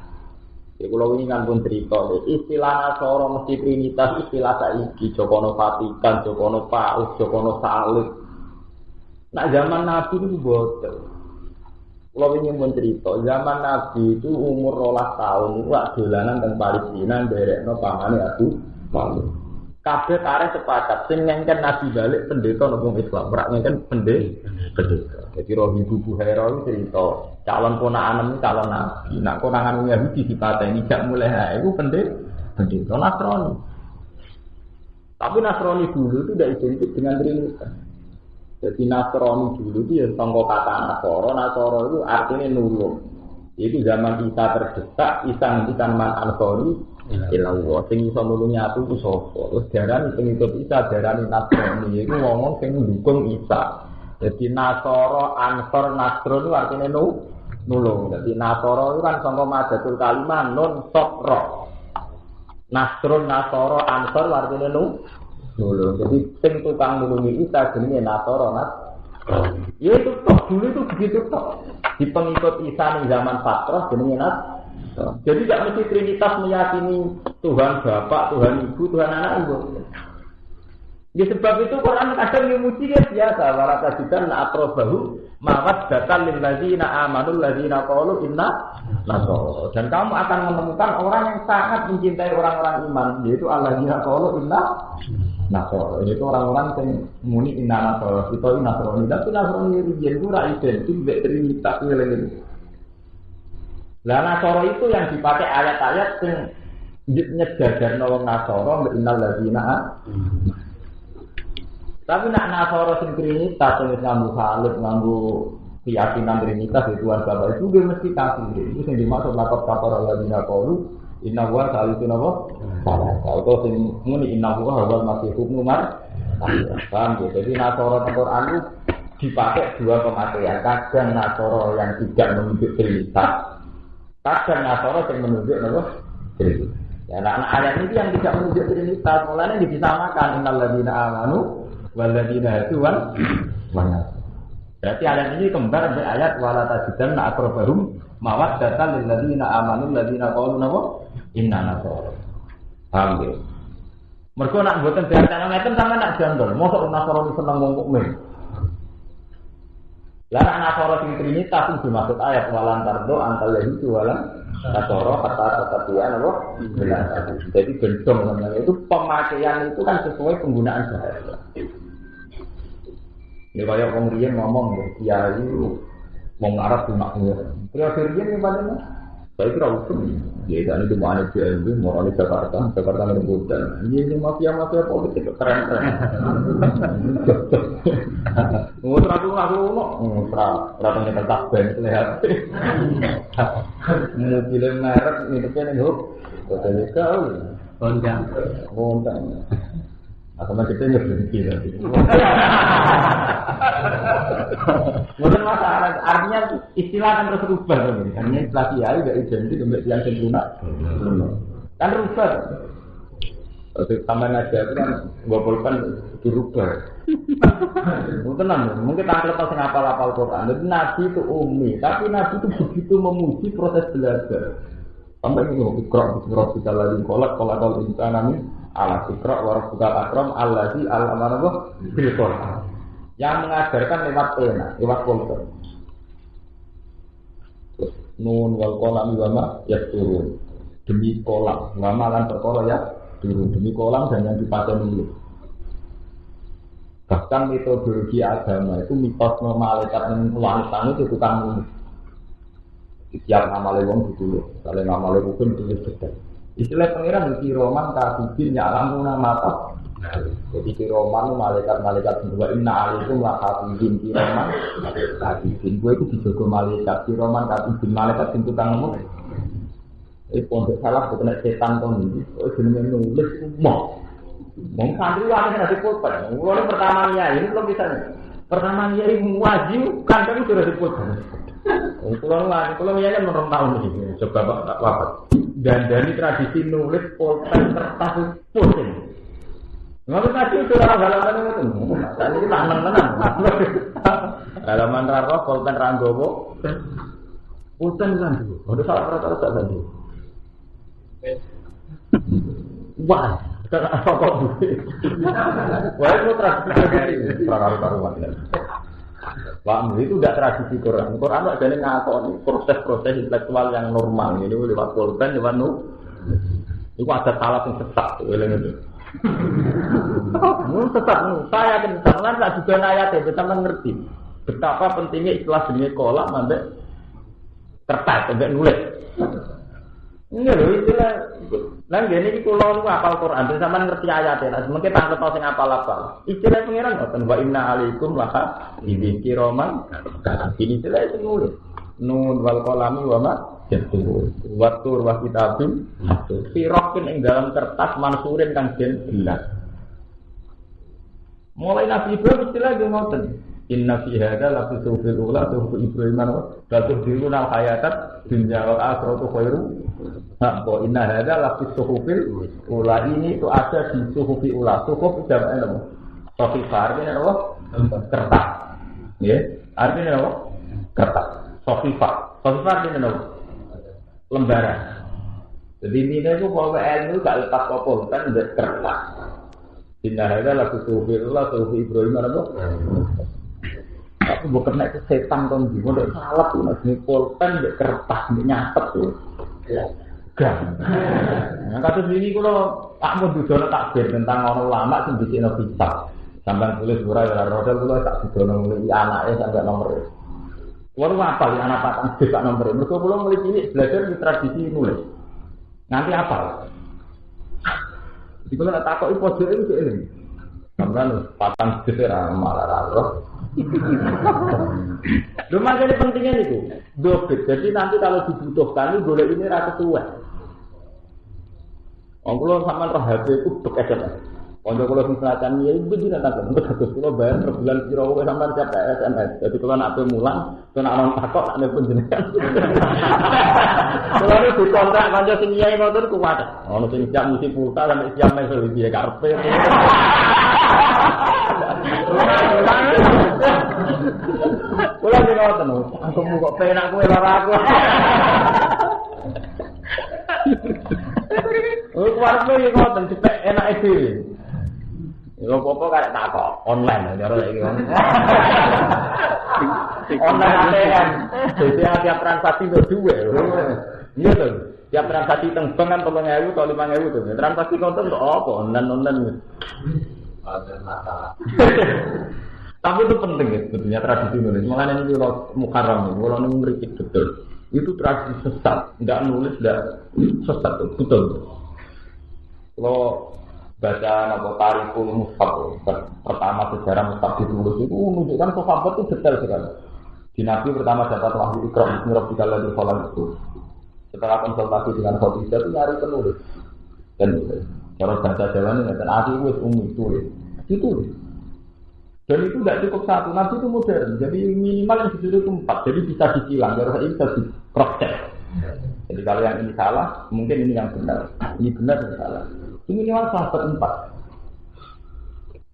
Ya kula wingi kan pun cerita istilah nasara mesti trinitas istilah saiki Jokono Vatikan, Jokono Paus, Jokono Salib. Nak zaman Nabi itu boten. Kalau ingin mencerita, zaman Nabi itu umur 12 tahun itu dolanan teng Palestina nderekno pamane Abu Talib. Kabeh arek sepakat sing ngengken Nabi balik pendeta nang Islam, ora ngengken pendeta. Jadi roh Ibu Buhaira itu cerita, calon ponakan ini calon Nabi. Nak konangan Yahudi dipateni jak mulai ha iku pendeta Nasrani. Tapi Nasrani dulu itu tidak identik dengan Trinitas. Jadi Nasrani dulu itu ya sangka kata Nasara itu artinya nulung. Itu zaman Isa terdesak, Isa ngendikan man ansori ilallah. Sing iso nulungi aku itu sapa? Terus darani pengikut Isa darani Nasrani. Iku ngomong sing ndukung Isa. Jadi Nasara, Ansor, Nasrun itu artinya nulung. Jadi Nasara itu kan sangka madatul kalimah nun sokro. Nasrun, Nasara, Ansor artinya nulung. Jadi sing tukang nulungi Isa jenenge Nasara. Ya itu tok dulu itu begitu tok. Di pengikut Isa ning zaman Patros jenenge Nasrani. Jadi tidak mesti Trinitas meyakini Tuhan Bapa, Tuhan Ibu, Tuhan Anak Ibu. Ya sebab itu Quran kadang memuji ya biasa warata jidan atrobahu mawaddatan lil ladzina amanu ladzina qalu inna nasara. Dan kamu akan menemukan orang yang sangat mencintai orang-orang iman yaitu alladzina qalu inna nasara. Itu orang-orang yang muni inna nasara. Itu nasrani. Tapi nasrani itu ora identik dengan Trinitas ngene. Lah nasara itu yang dipakai ayat-ayat yang nyedadarno wong nasara innal ladzina. Tapi nak nasara sing Trinitas sing nganggo salib, nganggo keyakinan Trinitas itu Tuhan Bapa itu dia mesti kafir. Itu sing dimaksud lakop kapara ladzina qalu inna wa salisun apa? Salah. Kalau sing muni inna wa wal masih ibnu Maryam. Paham ya? Jadi nasara di Quran itu dipakai dua pemakaian. Kadang nasara yang tidak menunjuk Trinitas. Kadang nasara yang menunjuk apa? Trinitas. Ya, anak ayat ini yang tidak menunjuk Trinitas, mulanya disamakan innal ladzina amanu waladina tuan mana? Berarti ayat ini kembar dari ayat wala tajidan aqrabahum mawaddatan lil ladzina amanu ladzina qalu inna nasara. Paham ya? Mergo nak mboten diarani ngeten sampeyan nak jandol, mosok nasara seneng wong mukmin. Lah nak nasara sing Trinitas itu dimaksud ayat walantar do antal yaitu walan nasara kata dia napa? Jadi gendong namanya itu pemakaian itu kan sesuai penggunaan bahasa. Ya kayak wong riyen ngomong kiai wong Arab cuma ngene. Terus riyen padahal saya kira usum. Ya kan itu mana kiai itu mau di Jakarta ngerebutan. Ini mafia politik keren-keren. Terus aku terus tetap ben lihat. Mobil merek itu kan itu. Hotel kau. Kondang. Sama kita nyebut tadi. Bukan masalah, artinya istilah kan terus rubah kan. Artinya istilah kiai tidak identik dengan yang sempurna. Kan rubah. Tambah aja itu kan gopolkan dirubah. Tenang, mungkin tak lepas ngapal-apal Quran. Jadi Nabi itu umi, tapi Nabi itu begitu memuji proses belajar. Sampai ini ikrar kita lagi kolak insan ala ikrar warabukal akram allazi al-amanahu bil Quran. Yang mengajarkan lewat pena, lewat pulpen. Nun wal qalam wa yasturun. Demi kolam, lama lan perkara ya turun demi kolam dan yang dipakai nulis. Bahkan metodologi agama itu mitos malaikat yang wanita itu tukang nulis. Setiap nama lewong ditulis, kalau nama lewong pun ditulis sedang. Istilah pengiran di roman katibin nya'lamuna mata. Jadi di roman malaikat-malaikat berdua inna alaikum la katibin di roman katibin. Gue itu dijogo malaikat di roman katibin malaikat yang tukang nulis. Pondok salah betul setan tuh nih. Jenenge nulis umum. Mau santri wae nek dipulpen. Mulane pertama ini belum bisa. Pertama ini wajib kan sudah dipulpen. Kalau ya kan menurut tahun ini, coba tak wafat. dari tradisi nulis pulpen kertas pusing. Nggak tadi itu halaman itu, tadi kita menang. Halaman raro pulpen ranggowo, pulpen kan dulu. Udah salah rata-rata tadi. Wah, apa kok? Wah itu tradisi karuan. Pak itu tidak tradisi Quran. Quran ada yang ngakoni proses-proses intelektual yang normal. Ini lewat pulpen, lewat itu ada salah yang sesat. Sesat. Saya akan misalkan tak juga ayat itu sama ngerti betapa pentingnya istilah jenis kolak sampai kertas sampai nulis. Ini loh istilah. Lah ngene iki kula niku hafal Quran, sampeyan ngerti ayate. Lah mengke tanglet sing apal-apal. Istilah pengiran ngoten wa inna alaikum laka dzikroman. Ini istilah sing nulis. Nun wal qalami wa ma yastur. Wa tur wa kitabim. Sirokin ing dalam kertas mansurin kang den jelas. Mulai Nabi Ibrahim istilah ngoten. Inna fi hadza la fi sufil ula tu Ibrahim wa diruna hayatat dunya wal akhiratu khairu. Nah, inna hadza la fi sufil ula ini itu ada di suhufi ula. Suhuf jamane apa? Sofifar ini apa? Kertas. Ya, artinya apa? Kertas. Sofifar ini apa? Lembaran. Jadi ini itu bahwa ilmu gak lepas apa kan kertas. Inna hadza la fi sufil ula tu Ibrahim apa? Aku bukan naik ke setan kan di mana salah tuh nasi pulpen di kertas di nyatet tuh, gak. Nah kata sini kalau tak mau dijono takbir tentang orang lama sih di sini bisa, sampai tulis burai dalam roda kalau tak dijono mulai anaknya sampai nomor. Walau apa ya anak patang bisa nomor. Mereka belum mulai ini belajar di tradisi nulis. Nanti apa? Jadi kalau nak takut pojok itu ini, sampai patang besar malah raro. Rumah jadi pentingnya itu dobit. Jadi nanti kalau dibutuhkan itu boleh ini rasa tua. Kalau sama HP itu bekerja. Kalau misalkan ya itu dinamakan untuk kalau bayar per bulan kira sama siapa SMS. Jadi kalau nak mulang, kalau nak orang takut nak nelfon jenengan. Kalau itu kontrak kanca sing nyai motor kuat. Ono sing siap musik pulsa sampai siap main solusi karpe. Kula iki ngoten lho, aku kok penak kowe lara aku. Oh, kuwarep iki ngoten cepet enake dhewe. Ya apa-apa karek takok online cara iki. Online kan. Dadi tiap transaksi itu duwe. Iya to. Tiap transaksi teng bank kan 3.000 atau 5.000 to. Transaksi konten kok apa online. Ada masalah. Tapi itu penting ya, sebetulnya tradisi nulis. Makanya ini kalau mukarram, kalau ini merikik betul. Itu tradisi sesat, tidak nulis, tidak sesat, betul. Kalau baca nama Tarikul Mushaf, pertama sejarah Mushaf ditulis itu menunjukkan sahabat itu detail sekali. Di Nabi pertama dapat wahyu Iqra bismi rabbikal ladzi khalaq itu. Setelah konsultasi dengan Khadijah itu nyari penulis. Dan cara bahasa Jawa ini dan asli wis tulis. Ditulis. Dan itu tidak cukup satu, nanti itu modern. Jadi minimal yang ditulis itu 4, jadi bisa dicilang. Kalau ini bisa di cross check. Jadi kalau yang ini salah, mungkin ini yang benar. Ini benar dan salah. Ini minimal sahabat 4.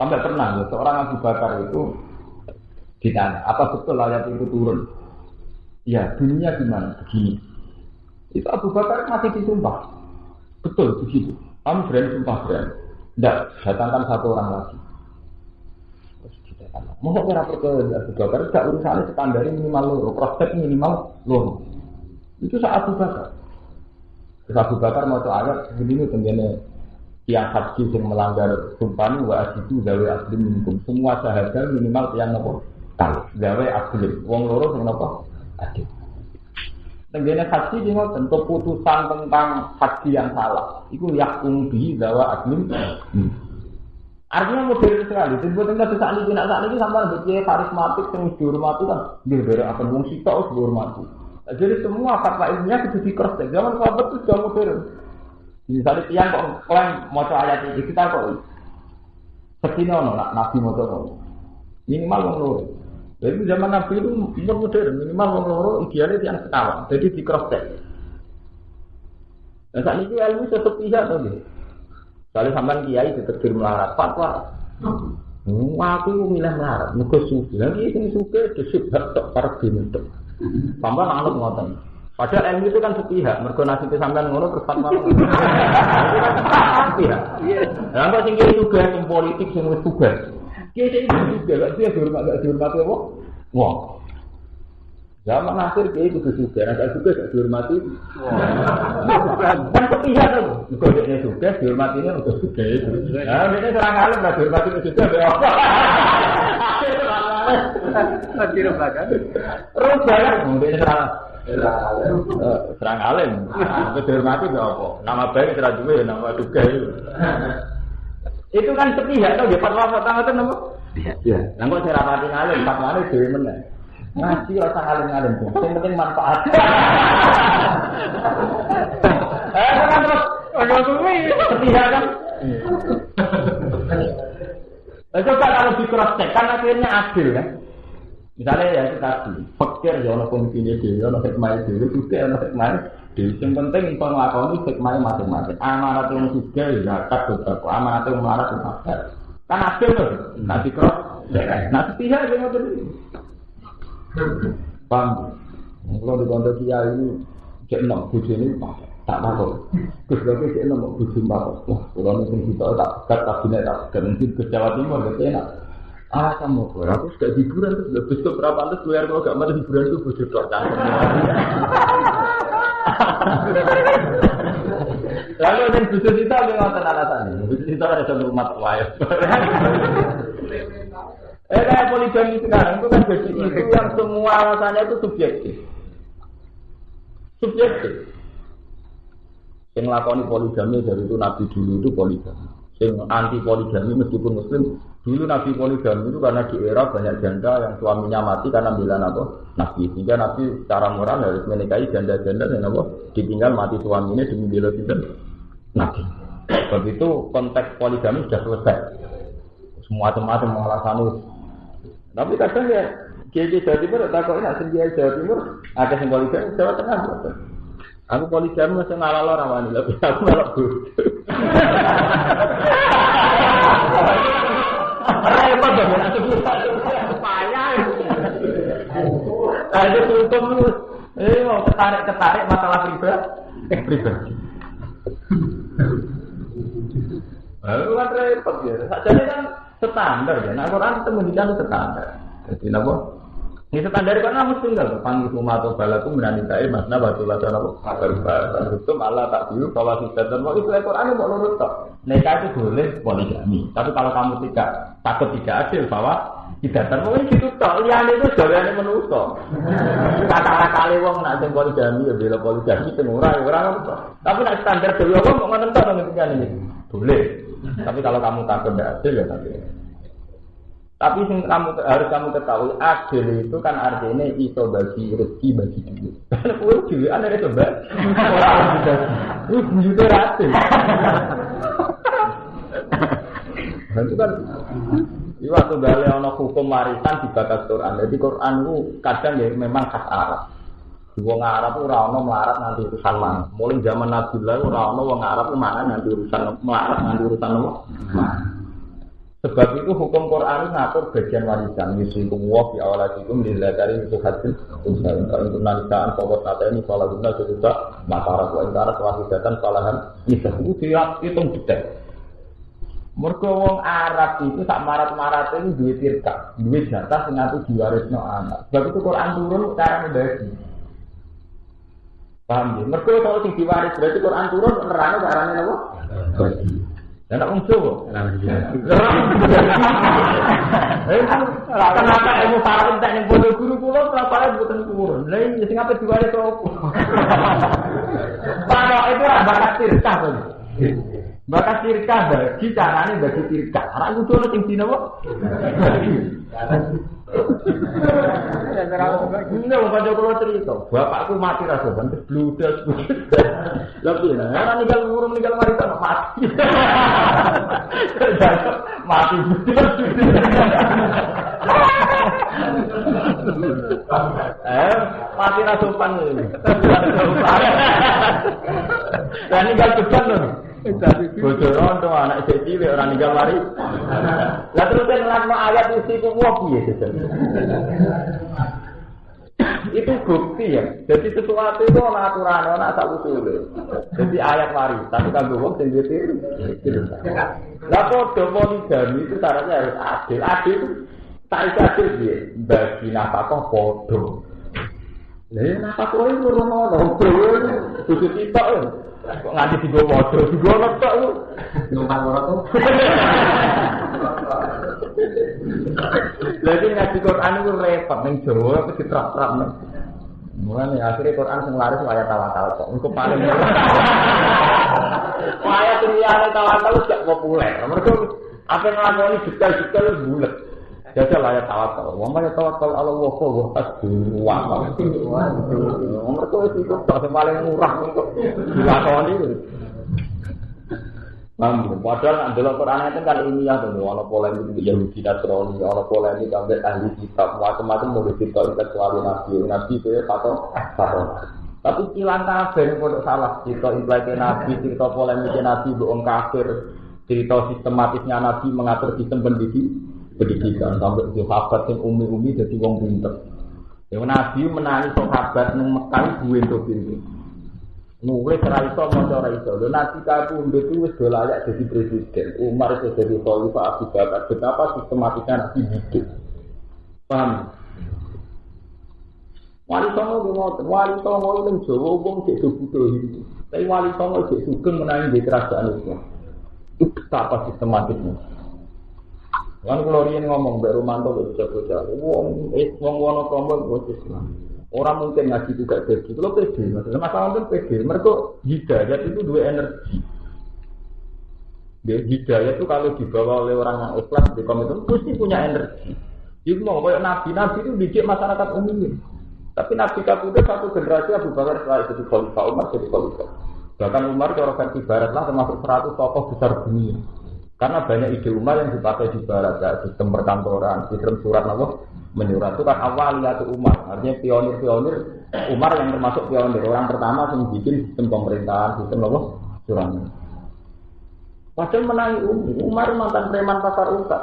Sampai pernah ya, seorang Abu Bakar itu ditanya, apa betul ayat itu turun? Ya, bunyinya gimana? Begini. Itu Abu Bakar masih disumpah. Betul begitu. Kamu berani sumpah berani. Tidak, datangkan satu orang lagi. Masa kira percaya Abu Bakar tidak urusannya standar minimal loro, prospek minimal loro. Itu saat Abu Bakar. Terus Abu Bakar mau ayat begini tenggene yang haji yang melanggar sumpah ini wa asidu gawe aslim minkum. Semua sahaja minimal yang nopo kali gawe aslim. Wong loro sing nopo adil. Tenggene haji di ngoten keputusan tentang haji yang salah. Iku yakum bi gawe aslim. Artinya modern sekali. Sebetulnya saat ini sampai berjaya karismatik yang dihormati kan dari akan wong sitok dihormati. Jadi semua fatwa ilmiah itu di-cross check. Zaman sahabat itu sudah modern. Misalnya tiang kok klaim maca ayat ini kita kok seperti nak nabi maca minimal wong loro. Jadi zaman nabi itu modern minimal wong loro idealnya tiang sekawan. Jadi di-cross check. Nah saat ini ilmu sepihak tuh gitu. Kalau sampean kiai ditegur melarat fatwa. Aku milih melarat, muga suci. Lagi sing suke disebut tok karep dinentuk. Sampeyan anut ngoten. Padahal ilmu itu kan sepihak, mergo nasib sampean ngono terus fatwa. Sepihak. Lah kok sing kiai juga sing politik sing wis tugas. Kiai juga gak dia dihormati apa? Wong. Zaman akhir kiai kudu juga, nek juga gak dihormati. Kan sepihak to. Mergo dekne juga dihormatine untuk juga. Lah nek serang alim ra dihormati juga be apa? Nanti rubakan. Rubakan mungkin serang alim. Itu dihormati be apa? Nama baik ora duwe nama juga itu. Itu kan sepihak to, ya fatwa-fatwa ngoten napa? Iya. Lah kok ora rapati alim, fatwane dhewe meneh. Ngaji rasa alim-alim tuh. Yang penting manfaat. Kan terus ono kuwi sepihak kan. Coba kalau di cross check kan akhirnya adil kan. Misalnya ya itu tadi, fakir ya ono pemimpinnya dhewe, ono hikmah dhewe juga ono hikmah dhewe. Yang penting iso nglakoni hikmah masing-masing. Amanat yang juga ya zakat beberapa, amanat yang melarat zakat. Kan adil tuh. Nah di cross check. Nah sepihak yang ngoten iki. Paham? Kalau di kantor kiai ini cek enam bujuk ini tak tahu. Kesulitan cek enam bujuk apa? Wah, kalau mungkin kita tak kabinet tak mungkin ke Jawa Timur gitu enak. Kamu aku suka hiburan terus lebih ke berapa terus keluar kalau gak mau hiburan itu bujuk tak cangkem. Lalu yang bujuk kita memang alasannya. Bujuk kita ada satu rumah wayang. Kayak poligami sekarang itu kan jadi itu yang semua alasannya itu subjektif. Yang ngelakoni poligami dari itu Nabi dulu itu poligami. Yang anti poligami meskipun Muslim dulu Nabi poligami itu karena di era banyak janda yang suaminya mati karena bilang apa Nabi. Sehingga Nabi secara moral harus menikahi janda-janda yang apa ditinggal mati suaminya demi bela Nabi. Sebab itu konteks poligami sudah selesai. Semua macam alasan. Tapi kadang ya, kiai Jawa Timur tak kok nak sendiri Jawa Timur ada yang poligami Jawa Tengah. Aku poligami masih ngalah rawani lebih aku melok bodoh. Repot dong, aku bukan payah. Ada tutup lu, mau ketarik masalah pribadi. Lalu kan repot ya. Sajane kan standar ya. Nah, Quran itu menunjukkan standar. Jadi napa? Ini standar kan mesti tinggal panggil rumah atau balaku menanikai masna batu lata napa? Kabar itu malah tak biru kalau sudah dan mau itu Quran mau nurut tok. Nikah itu boleh poligami. Tapi kalau kamu takut tidak adil bahwa tidak termungkin gitu tok. Liyane itu gaweane manusa. Kata-kata wong nak sing poligami ya bela poligami sing ora tapi nak standar dhewe wong kok ngoten tok ngendikane iki. Boleh. Tapi kalau kamu takut tidak adil ya tapi. Tapi harus kamu ketahui adil itu kan artinya iso bagi rezeki bagi duit. Karena kue duit ada itu mbak. Orang bisa, itu adil. Itu kan, itu waktu balik ono hukum warisan di batas Quran. Jadi Quran itu kadang ya memang khas Arab. Wong Arab ora ono melarat nanti urusan mana. Mulai zaman Nabi lah ora ono wong Arab mana nanti urusan melarat nanti urusan apa? Sebab itu hukum Quran ngatur bagian warisan. Yusikum wa fi awladikum lillahi itu hasil usaha untuk nalikaan pokok kata ini salah guna juga matarat wa intara wahidatan salahan bisa itu hitung detail. Mergo wong Arab itu sak marat-marat itu duwe tirka, duwe jatah sing ngatur diwarisno anak. Sebab itu Quran turun cara membagi. Paham ya? Mergo kalau sing diwaris berarti Quran turun nerangno carane napa? Ya nak wong Jawa. Kenapa ilmu farang tak ning bodo guru kula kelapane mboten turun. Lah iki sing ape diwaris opo? Padahal itu ora bakat tirkah to. Bakat tirkah bagi carane bagi tirkah. Ora kudu ono sing dina apa? Ini orang pada kalau cerita, bapakku mati rasa banget, bludas. Tapi nah, ninggal ngurung ninggal marita mati. Mati. Mati rasupan. Dan ninggal beban loh. Bodoh rondo anak cilik orang ninggal mari. Lah terus ngelakno ayat isi ku piye itu bukti ya. Jadi sesuatu itu ana aturan, ana sak usule. Jadi ayat mari, tapi kanggo wong sing dhewe. Lah padha poligami itu syaratnya harus adil. Adil itu tak adil piye? Bagi nafkah padha. Lah nafkah itu rono, kudu sitok. Kok nganti digo padha, digo tok lu. Numpak ora to. Lagi ngaji Quran itu repot ning Jawa apa diterap-terap. Mulane akhire Quran sing laris ayat tawakal kok. Engko paling ayat liyane tawakal gak populer. Mergo apa nglakoni detail-detail bulet. Jajal ayat tawakal. Wa may tawakkal ala Allah fa huwa hasbuh. Mergo itu kok paling murah untuk dilakoni. Padahal dalam Quran itu kan ilmiah tuh, ada polemik Yahudi Nasrani, ada polemik sampai ahli kitab, macam-macam model kita kecuali Nabi itu ya satu. Tapi kilang kafir kalau salah cerita implikasi Nabi, cerita polemiknya Nabi bohong kafir, cerita sistematisnya Nabi mengatur sistem pendidikan sampai sahabat yang umi jadi wong pinter. Yang Nabi menangis sahabat yang Mekah gue untuk pinter. Nulis ora iso maca ora iso. Lho nanti kapundhut iki wis do layak dadi presiden. Umar iso dadi khalifah Abu Bakar. Betapa sistematiknya Nabi hidup. Paham? Wali songo ngoten, wali songo ning Jawa wong sik do butuh iki. Tapi wali songo sik sugeng menawi di kerajaan Islam. Itu betapa sistematiknya. Kan kula riyen ngomong Mbak Romanto wis bocah. Wong Wonosobo wis Islam. Orang mungkin ngaji juga jadi, kalau pede, masalah itu pede. Mereka hidayat itu dua energi. Hidayat itu kalau dibawa oleh orang yang ikhlas di komitmen, pasti punya energi. Jadi mau kayak nabi itu didik masyarakat umum. Tapi nabi itu satu generasi Abu Bakar setelah itu khalifah, Umar jadi khalifah. Bahkan Umar kalau versi barat lah termasuk 100 tokoh besar dunia. Karena banyak ide Umar yang dipakai di barat, ya, sistem perkantoran, sistem surat nawa. Menyurat itu kan awaliyatu Umar, artinya pionir Umar yang termasuk pionir orang pertama yang bikin sistem pemerintahan, sistem apa? Surat. Padahal menangi Umar mantan preman pasar Unta.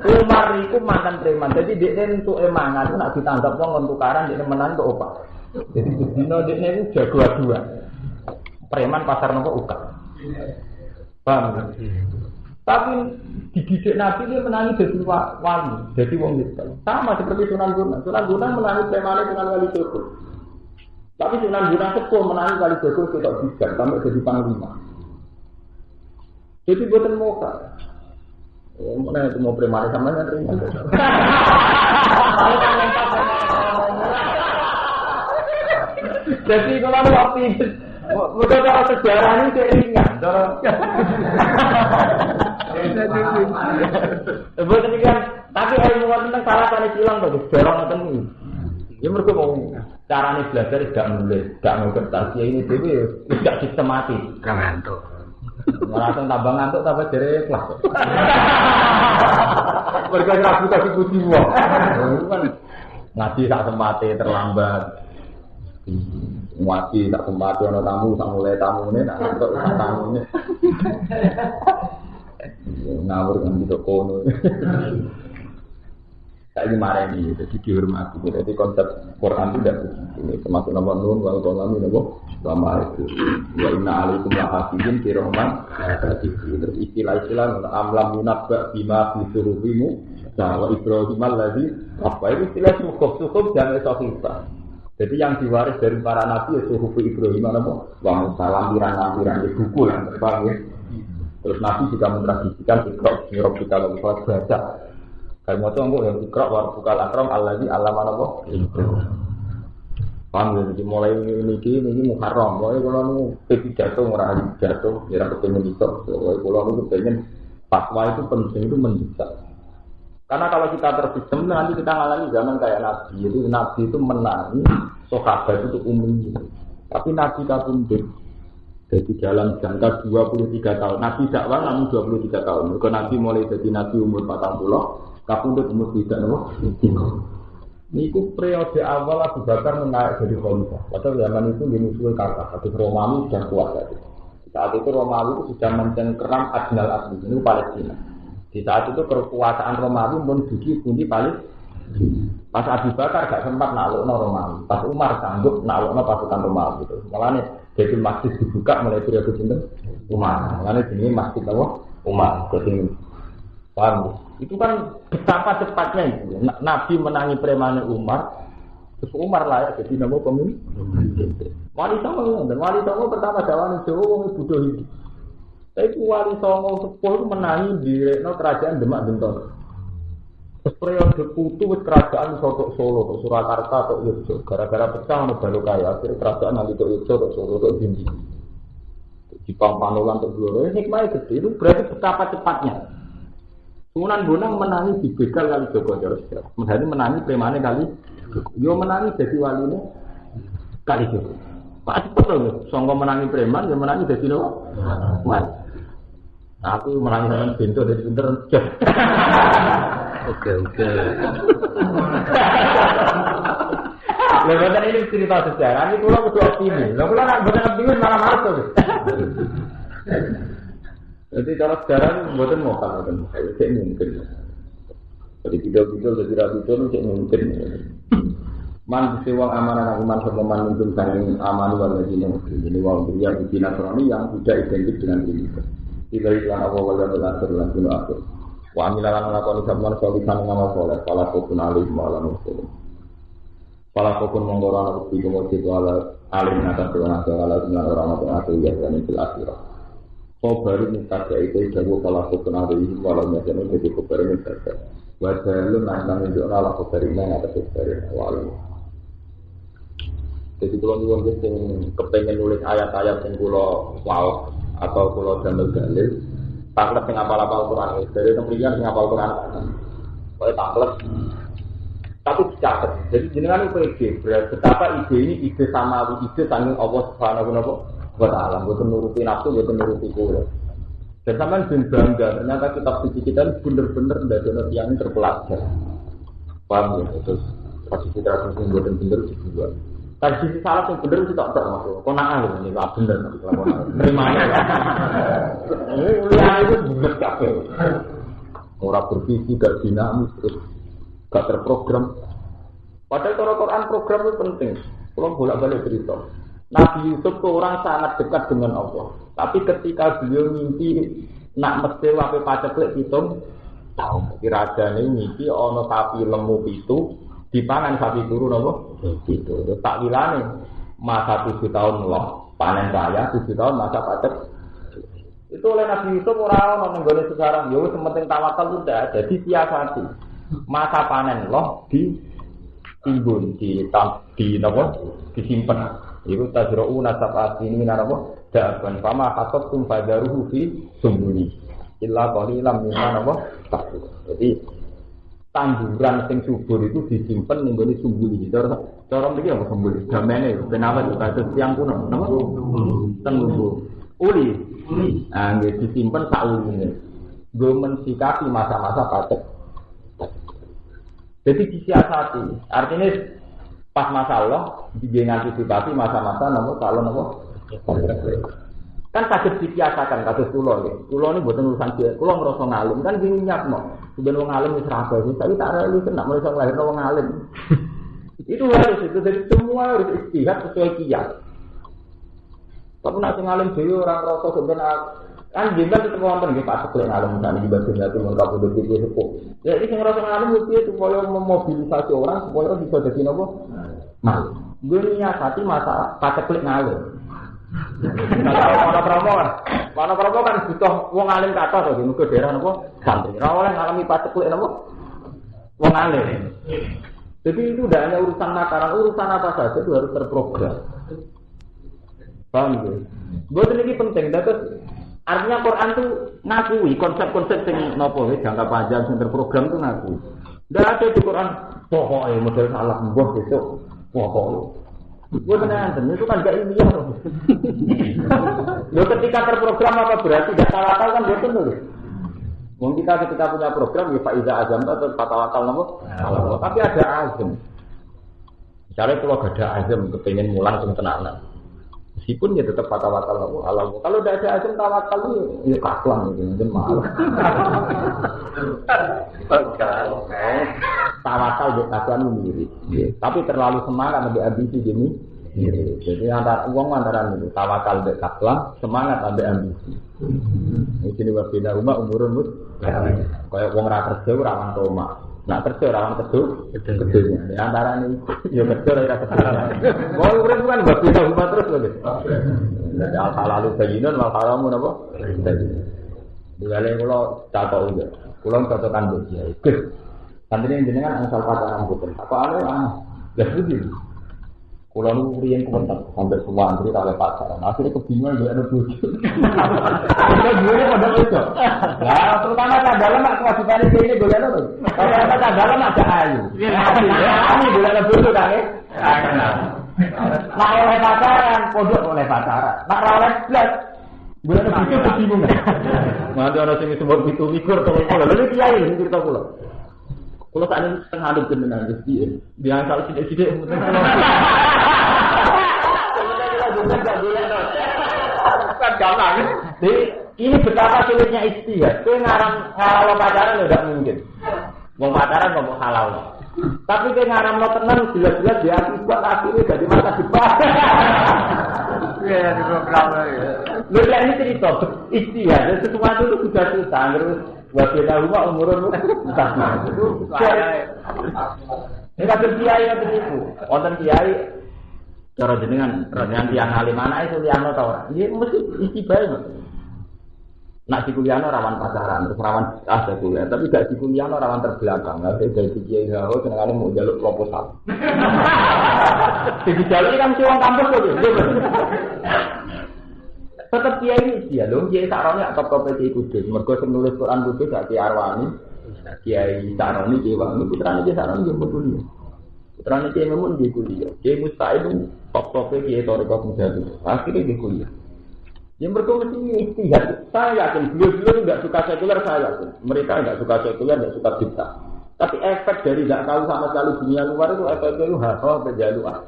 Umar itu mantan preman, jadi dia untuk emangan itu nak ditangkap wong tukaran dia menang untuk opah. Jadi dino dia itu jago dua, preman pasar nopo Unta. Paham? Tapi dididik Nabi dia menangi jadi wali, jadi wong itu. Sama seperti Sunan Gunung. Sunan Gunung menangi premane Sunan Kalijogo. Tapi Sunan Gunung sepuh menangi Kalijogo tidak bisa sampai jadi panglima. Jadi buatan muka. Mana itu mau premane sama yang terima. Jadi kalau waktu itu, bukan cara sejarah ini saya ingat. Betul kan? Tapi ilmu tentang salah tadi silang tuh, jarang nonton ini. Ya mereka mau caranya belajar tidak nulis, tidak mengertas. Ya ini dia tidak sistematis. Ngantuk. Langsung tambah ngantuk, tambah jadi kelas. Mereka ragu kasih puji wong. Ngaji tak semate terlambat. Ngaji tak semate ono tamu, tak mulai tamu ini, tak ngantuk tamu ini. Ngawur kan di kono. Tak ini marah ini, jadi dihormati. Jadi konsep Quran tidak begitu. Termasuk nama Nun, wal kolami, nama lama itu. Wa inna alaikum lahafidin firman. Terus istilah-istilah amlam munabba bima bisuruhimu. Wa Ibrahim al-ladzi apa itu istilah suhuf dan esofisa. Jadi yang diwaris dari para nabi itu suhuf Ibrahim nama. Wa Musa lampiran-lampiran di buku yang terbang ya. Terus Nabi juga mentradisikan ikhraq mirab kita lalu salat baca. Kalau itu enggak yang ikhraq war bukal akram allazi allama apa? Paham ya? Jadi mulai ini Muharram. Mulai kalau nu pidato ora pidato, ya ketemu itu. Kalau nu kepengen fatwa itu penting itu mendesak. Karena kalau kita tersistem nanti kita ngalami zaman kayak Nabi. Jadi Nabi itu menangi sahabat itu umumnya. Tapi Nabi kabundut. Jadi dalam jangka 23 tahun, Nabi dakwah namun 23 tahun. Maka Nabi mulai jadi Nabi umur 40, kapundhut umur tidak nopo. Niku periode awal Abu Bakar menaik jadi khalifah. Pada zaman itu dimusuhi kakak, tapi Romawi sudah kuat tadi. Saat itu Romawi itu sudah mencengkeram Adnal Asli, ini Palestina. Di saat itu kekuasaan Romawi pun pundi Palestina. Pas Abu Bakar gak sempat naklukno Romawi. Pas Umar sanggup naklukno pasukan Romawi itu. Makanya jadi masjid dibuka mulai periode sinten Umar. Makanya jenenge Masjid Umar. Jadi paham? Itu kan betapa cepatnya itu. Nabi menangi premane Umar, terus Umar layak jadi nama pemimpin. Wali Songo dan Wali Songo pertama dawane Jawa wong Buddha Hindu. Tapi Wali Songo sepuh menangi direkno kerajaan Demak Bentong. Terus periode putu wis kerajaan Sotok Solo atau Surakarta atau Yogyakarta. Gara-gara pecah ono Balokaya, akhirnya kerajaan nanti ke Yogyakarta atau Solo atau Dindi. Jepang Panulan atau Blora, hikmahnya gede. Itu berarti betapa cepatnya. Sunan Bonang menangi di begal kali Joko terus. Menjadi menangi premane kali. Yo menangi jadi waline kali Joko. Pak cepet loh, songko menangi preman, yo menangi jadi loh. Wah. Aku menangi dengan pintu dari pinter. Oke. Lepas ini cerita sejarah, ini kalau kudu optimis. Kalau nak bukan optimis malah malas tuh. Jadi cara sejarah ini buatan mokal, saya mungkin. Jadi video-video jadi radio itu mungkin. Man sewang amanah aku man sama mungkin saling aman warga Cina. Jadi wong dia di Cina yang tidak identik dengan ini. Tidak iklan awal dan belajar lagi akhir. Wa amilan lakon sabman sawisan ngamal soleh. Pala kokun alim malam muslim. Pala kokun mengorang aku tiga motif wala alim atas dengan segala orang atau ya dan itu akhirah. Kau baru minta itu jago kalau aku kenal dari walau macam itu jadi baru minta. Wajah lu nantang itu adalah kebarinan atau kebarinan walau. Jadi kalau nyuwun sing kepengen nulis ayat-ayat sing kula waos atau kula damel dalil, taklek sing apal-apal Quran. Dari templian sing apal Quran. Kowe taklek. Tapi dicatat. Jadi jenengan iki betapa ide ini ide samawi, ide saking Allah Subhanahu wa ta'ala, bukan nuruti nafsu, bukan nuruti kula. Dan sampean bin bangga, ternyata kitab suci kita bener-bener dari yang terpelajar. Paham ya? Terus tradisi-tradisi yang bener-bener juga. Tradisi salah yang bener itu tak masuk. Kona'ah ini, tak bener. Terimanya. Ini itu bener kabeh. Orang bervisi, gak dinamis, terus gak terprogram. Padahal kalau Quran program itu penting. Kalau bolak-balik cerita. Nabi Yusuf itu orang sangat dekat dengan Allah. Tapi ketika beliau mimpi nak mesti wae paceklek pitung tahun. Kirajane mimpi ana sapi lemu pitu dipangan sapi turu napa? Gitu. Tak wilane masa 7 tahun loh panen raya 7 tahun masa pacek. Itu oleh Nabi Yusuf ora ana nang gone sekarang. Yo sementing tawakal sudah jadi siasati. Masa panen loh di timbun di napa? Disimpen. Iku tajra'u nasab ini napa da'ban fama hasatum fadaruhu fi sumbuli illa qalilam mimma napa. Jadi tanduran sing subur itu disimpen ning gone sumbuli. Cara mriki apa sumbuli? Damene kenapa itu kados tiyang kuno napa? Tenggu. Uli. Ah nggih disimpen sak uline. Nggo mensikapi masa-masa pacek. Jadi disiasati. Artinya pas masalah dia ngantisipasi masa-masa nomor kalau nomor kan kaget dibiasakan kasus kulo ya kulo ini buat urusan dia kulo ngerasa ngalim kan gini nyapno sebenarnya wong ngalim wis raga sih tapi tak rela itu nak merasa lahir wong ngalim itu harus itu jadi semua harus istihad sesuai kias tapi nak ngalim dhewe orang ngerasa sebenarnya kan jenengan tetep wonten nggih Pak Seklen ngalim kan di bagian dadi mengkap udah iki sepuh ya iki sing ngerasa ngalim kuwi supaya memobilisasi orang supaya bisa dadi napa mal gue niatati masa paceklik ngalim mana promo kan butuh wong alim kata to di daerah napa santri ora oleh ngalami paceklik napa wong alim jadi itu tidak hanya urusan makanan urusan apa saja itu harus terprogram paham ya buat ini penting terus artinya Quran itu ngakui konsep-konsep yang nopo jangka panjang yang terprogram itu ngakui. Tidak ada di Quran pokoknya model salah mbah itu pokoknya. Gue tenang, itu kan gak ilmiah loh. Lo ketika terprogram apa berarti tidak salah kan betul loh. Mungkin kita ketika punya program, ya Faiza Azam atau Fatawakal nama, tapi ada azam. Misalnya kalau gak ada azam, kepengen mulang sama tenanan. Meskipun ya tetap Fatawakal nama, Allah. Kalau tidak ada azam, tawakal ya kaklang gitu, mungkin malah. Tawakal dia kaklang mirip. Tapi terlalu semangat lebih ambisi gini. Jadi antara uang antara itu tawakal dek kaklang, semangat ambek ambisi. Ini berbeda rumah umurun mut. Kayak uang rakyat kerja rawan toma. Nak kerja rawan kedunya. Di antara ini, yo kerja rakyat kerja. Mau urip kan berbeda rumah terus lho. Jadi al-halalu bayyinun wal haramu napa? Digale kula catok uga. Kula cocokan mbok kiai. Gus. Santri jenengan asal pacaran mboten. Apa anu Lah iki. Kula nu riyen kuwentar sampai santri oleh pacaran. Akhirnya kebingungan gak ada bojo. Kita dhewe padha bojo. Lah terutama dalam mak kewajibane kene golekno to. Kalau dalam ada ayu. Kami golekno bojo kan. Nak oleh pacaran, pondok oleh pacaran. Nak ra oleh blas. Golekno bojo kebingungan. Mati ana sing sebut 17 to kula. Lha kiai sing cerita kula. Kalau tak ada tengah aduk jenengan jadi dia asal sidik-sidik mungkin kan gampang. Jadi ini betapa sulitnya istihad. Kowe ngaram pacaran tidak mungkin. Mau pacaran ngomong halal. Tapi kowe ngaramno tenan jelas-jelas dia akibat akhirnya jadi masa depan. Iya di program ya. Lha ini cerita istihad sesuatu itu sudah susah terus wajibnya rumah umurun entah itu ini kata kiai itu itu wonten kiai cara jenengan tiang alim mana itu liano tau orang dia mesti isi bayi nak di kuliahno rawan pacaran terus rawan ada kuliah tapi gak di kuliahno rawan terbelakang nggak dari kiai gaul senengane mau jaluk proposal di jalur kan cuma kampus kok tetap kiai ini dia loh, kiai saroni atau kompetisi kudus. Mergo sing nulis Quran kudus gak Kiai Arwani, kiai saroni kiai Wangi, putrane kiai saroni yo kuliah. Putrane kiai Memun di kuliah. Kiai Musta'id top-top kiai Thariqah Mujahid. Akhirnya di kuliah. Yang mergo mesti istihad. Saya yakin beliau enggak suka sekuler saya yakin. Mereka enggak suka sekuler, enggak suka bid'ah. Tapi efek dari tidak tahu sama sekali dunia luar itu efeknya itu hafal berjaluan.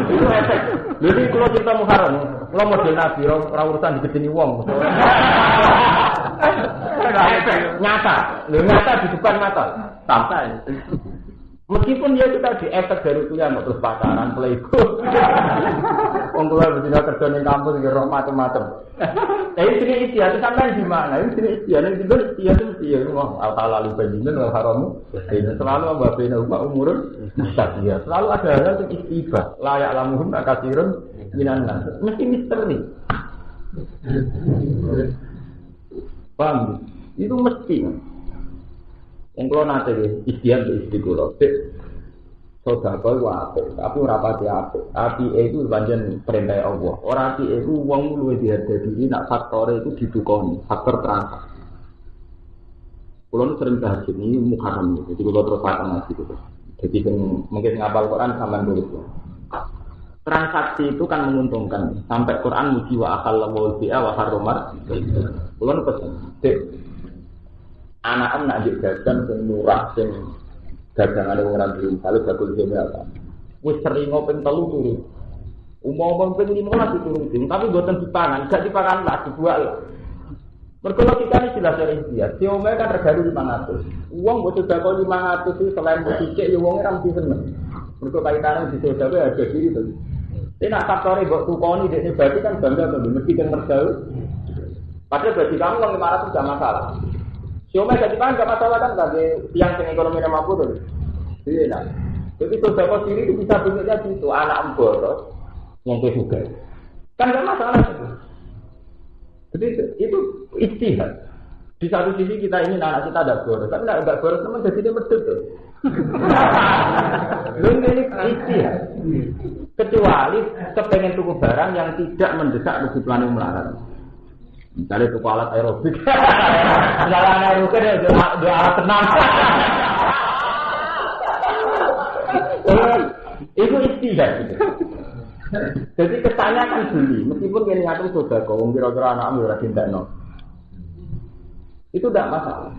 Itu efek. Jadi kalau kita Muharram, kalau model Nabi, orang urusan digedeni wong. Nyata, nyata di depan mata, santai. Meskipun dia kita di efek dari itu yang terus pacaran, playboy. Wong keluar betina kerja di kampus di roh macam-macam. Tapi sini istiadat sampai di mana? Ini sini istiadat itu istiadat itu ya. Wah, al-halalu bayyinun wal haramu. Selalu ambabena umurun. Ya, selalu ada hal yang istibah. Layak lamuhum katsirun minan nas. Mesti misteri. Paham? Itu mesti. Yang kalau nanti istiadat itu istiqoroh. Sodako itu apik, tapi ora pati apik. Apik itu pancen perintah Allah. Ora apik itu wong luwih dihargai diri nak faktore itu ditukoni, faktor transaksi. Kulo sering bahas ini Muharram, jadi kulo terus akan ngaji gitu. Jadi mungkin ngapal Quran sampean tulis. Transaksi itu kan menguntungkan. Sampai Quran muji wa akhallahu bi'a wa harramat. Kulo pesen, anak nak digagan sing murah sing dagangan wong ora duwe kalau bakul dhewe apa. Wis sering ngopen telu turu. Umum-umum ping 15 diturutin, tapi mboten dipangan, gak dipangan lah dibuat. Mergo logika ini jelas dari dia. Si omah kan regane 500. Wong mbok sedekah 500 itu selain dicicik ya wong ora mesti seneng. Mergo kaitane disedekah harga diri to. Nek nak faktore mbok tukoni dekne berarti kan bangga to mesti kan mergawe. Padahal bagi kamu wong 500 gak masalah. Cuma jadi kan nggak masalah kan bagi tiang yang ekonomi mampu tuh, iya. Jadi saudara sendiri itu bisa bentuknya gitu, anak boros yang juga, kan nggak masalah itu. Jadi itu istihad. Di satu sisi kita ingin anak kita ada boros, tapi nggak boros teman jadi dia medit tuh. Lalu ini istihad. Kecuali kepengen tuku barang yang tidak mendesak untuk planning melarat. Misalnya tuku alat aerobik, alat aerobik itu alat tenang. Itu istihad. Jadi kesannya kan beli, meskipun yang ngatur sudah kau kira-kira anak ambil cinta no. Itu tidak masalah.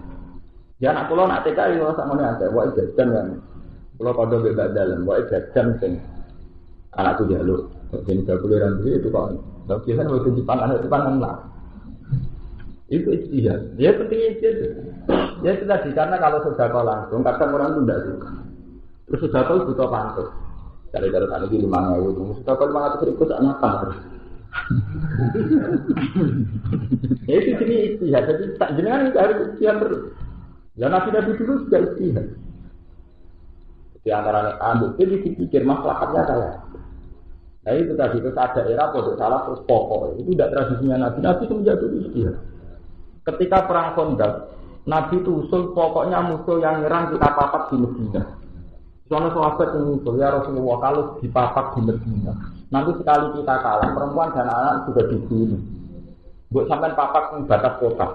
Ya anak kula nak TK yo sak ngene aja, wae jajan kan. Kula padha bebas dalan, wae jajan sing anakku jaluk. Sing 30 duit itu kok. Lah biasa wae dipangan lah. Itu istihad. Ya penting istihad. Ya itu tadi karena kalau sedekah langsung kadang orang itu tidak suka. Terus sedekah itu butuh pantun. Cari-cari tadi di 5.000, sedekah 500.000 sak nyata. Ya itu jenis istihad. Jadi tak jenengan itu harus istihad terus. Ya Nabi dulu juga istihad. Di antara ambil jadi dipikir masalahnya saya. Nah itu tadi terus ada era bodoh salah terus pokok itu tidak tradisinya Nabi. Nabi semenjak dulu istihad. Ketika perang Khandaq, Nabi itu usul pokoknya musuh yang nyerang kita papak di Medina. Soalnya sahabat yang usul ya Rasulullah kalau dipapak di Medina, nanti sekali kita kalah perempuan dan anak juga dibunuh. Buat sampai papak di batas kota.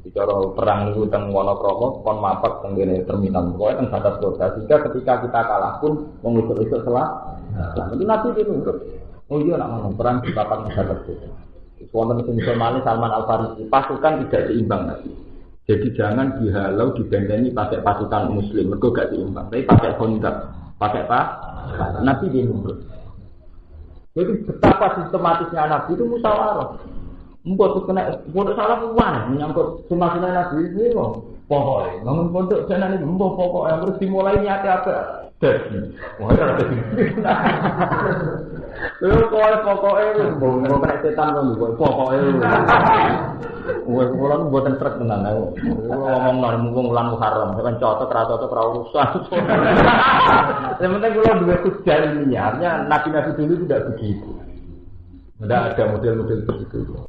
Bicara perang itu teng Wonokromo, kon mapak teng terminal, pokoknya teng batas kota. Sehingga ketika kita kalah pun mengusul-usul selah. Itu Nabi itu nurut. Oh iya nak ngomong perang di papak di batas kota. Wonten sing Somali Salman Al Farisi pasukan tidak seimbang Nabi. Jadi jangan dihalau dibenteni pakai pasukan Muslim, mergo gak seimbang. Tapi pakai kontak, pakai apa? Nabi dia nurut. Jadi betapa sistematisnya Nabi itu musyawarah. Mbok kena pondok salah kuwan menyangkut semasine Nabi ini kok. Pokoke ngomong pondok jenenge mbok pokoke terus dimulai niate apa? Wah ora dadi. Lho kok pokoke mbok kena setan kok pokoke. Wes kula mboten trek tenan aku. Kula ngomong mumpung wulan Muharram, kan cocok ra urusan. Yang penting kula duwe tujuan ini, artinya nabi-nabi dulu tidak begitu. Tidak ada model-model begitu.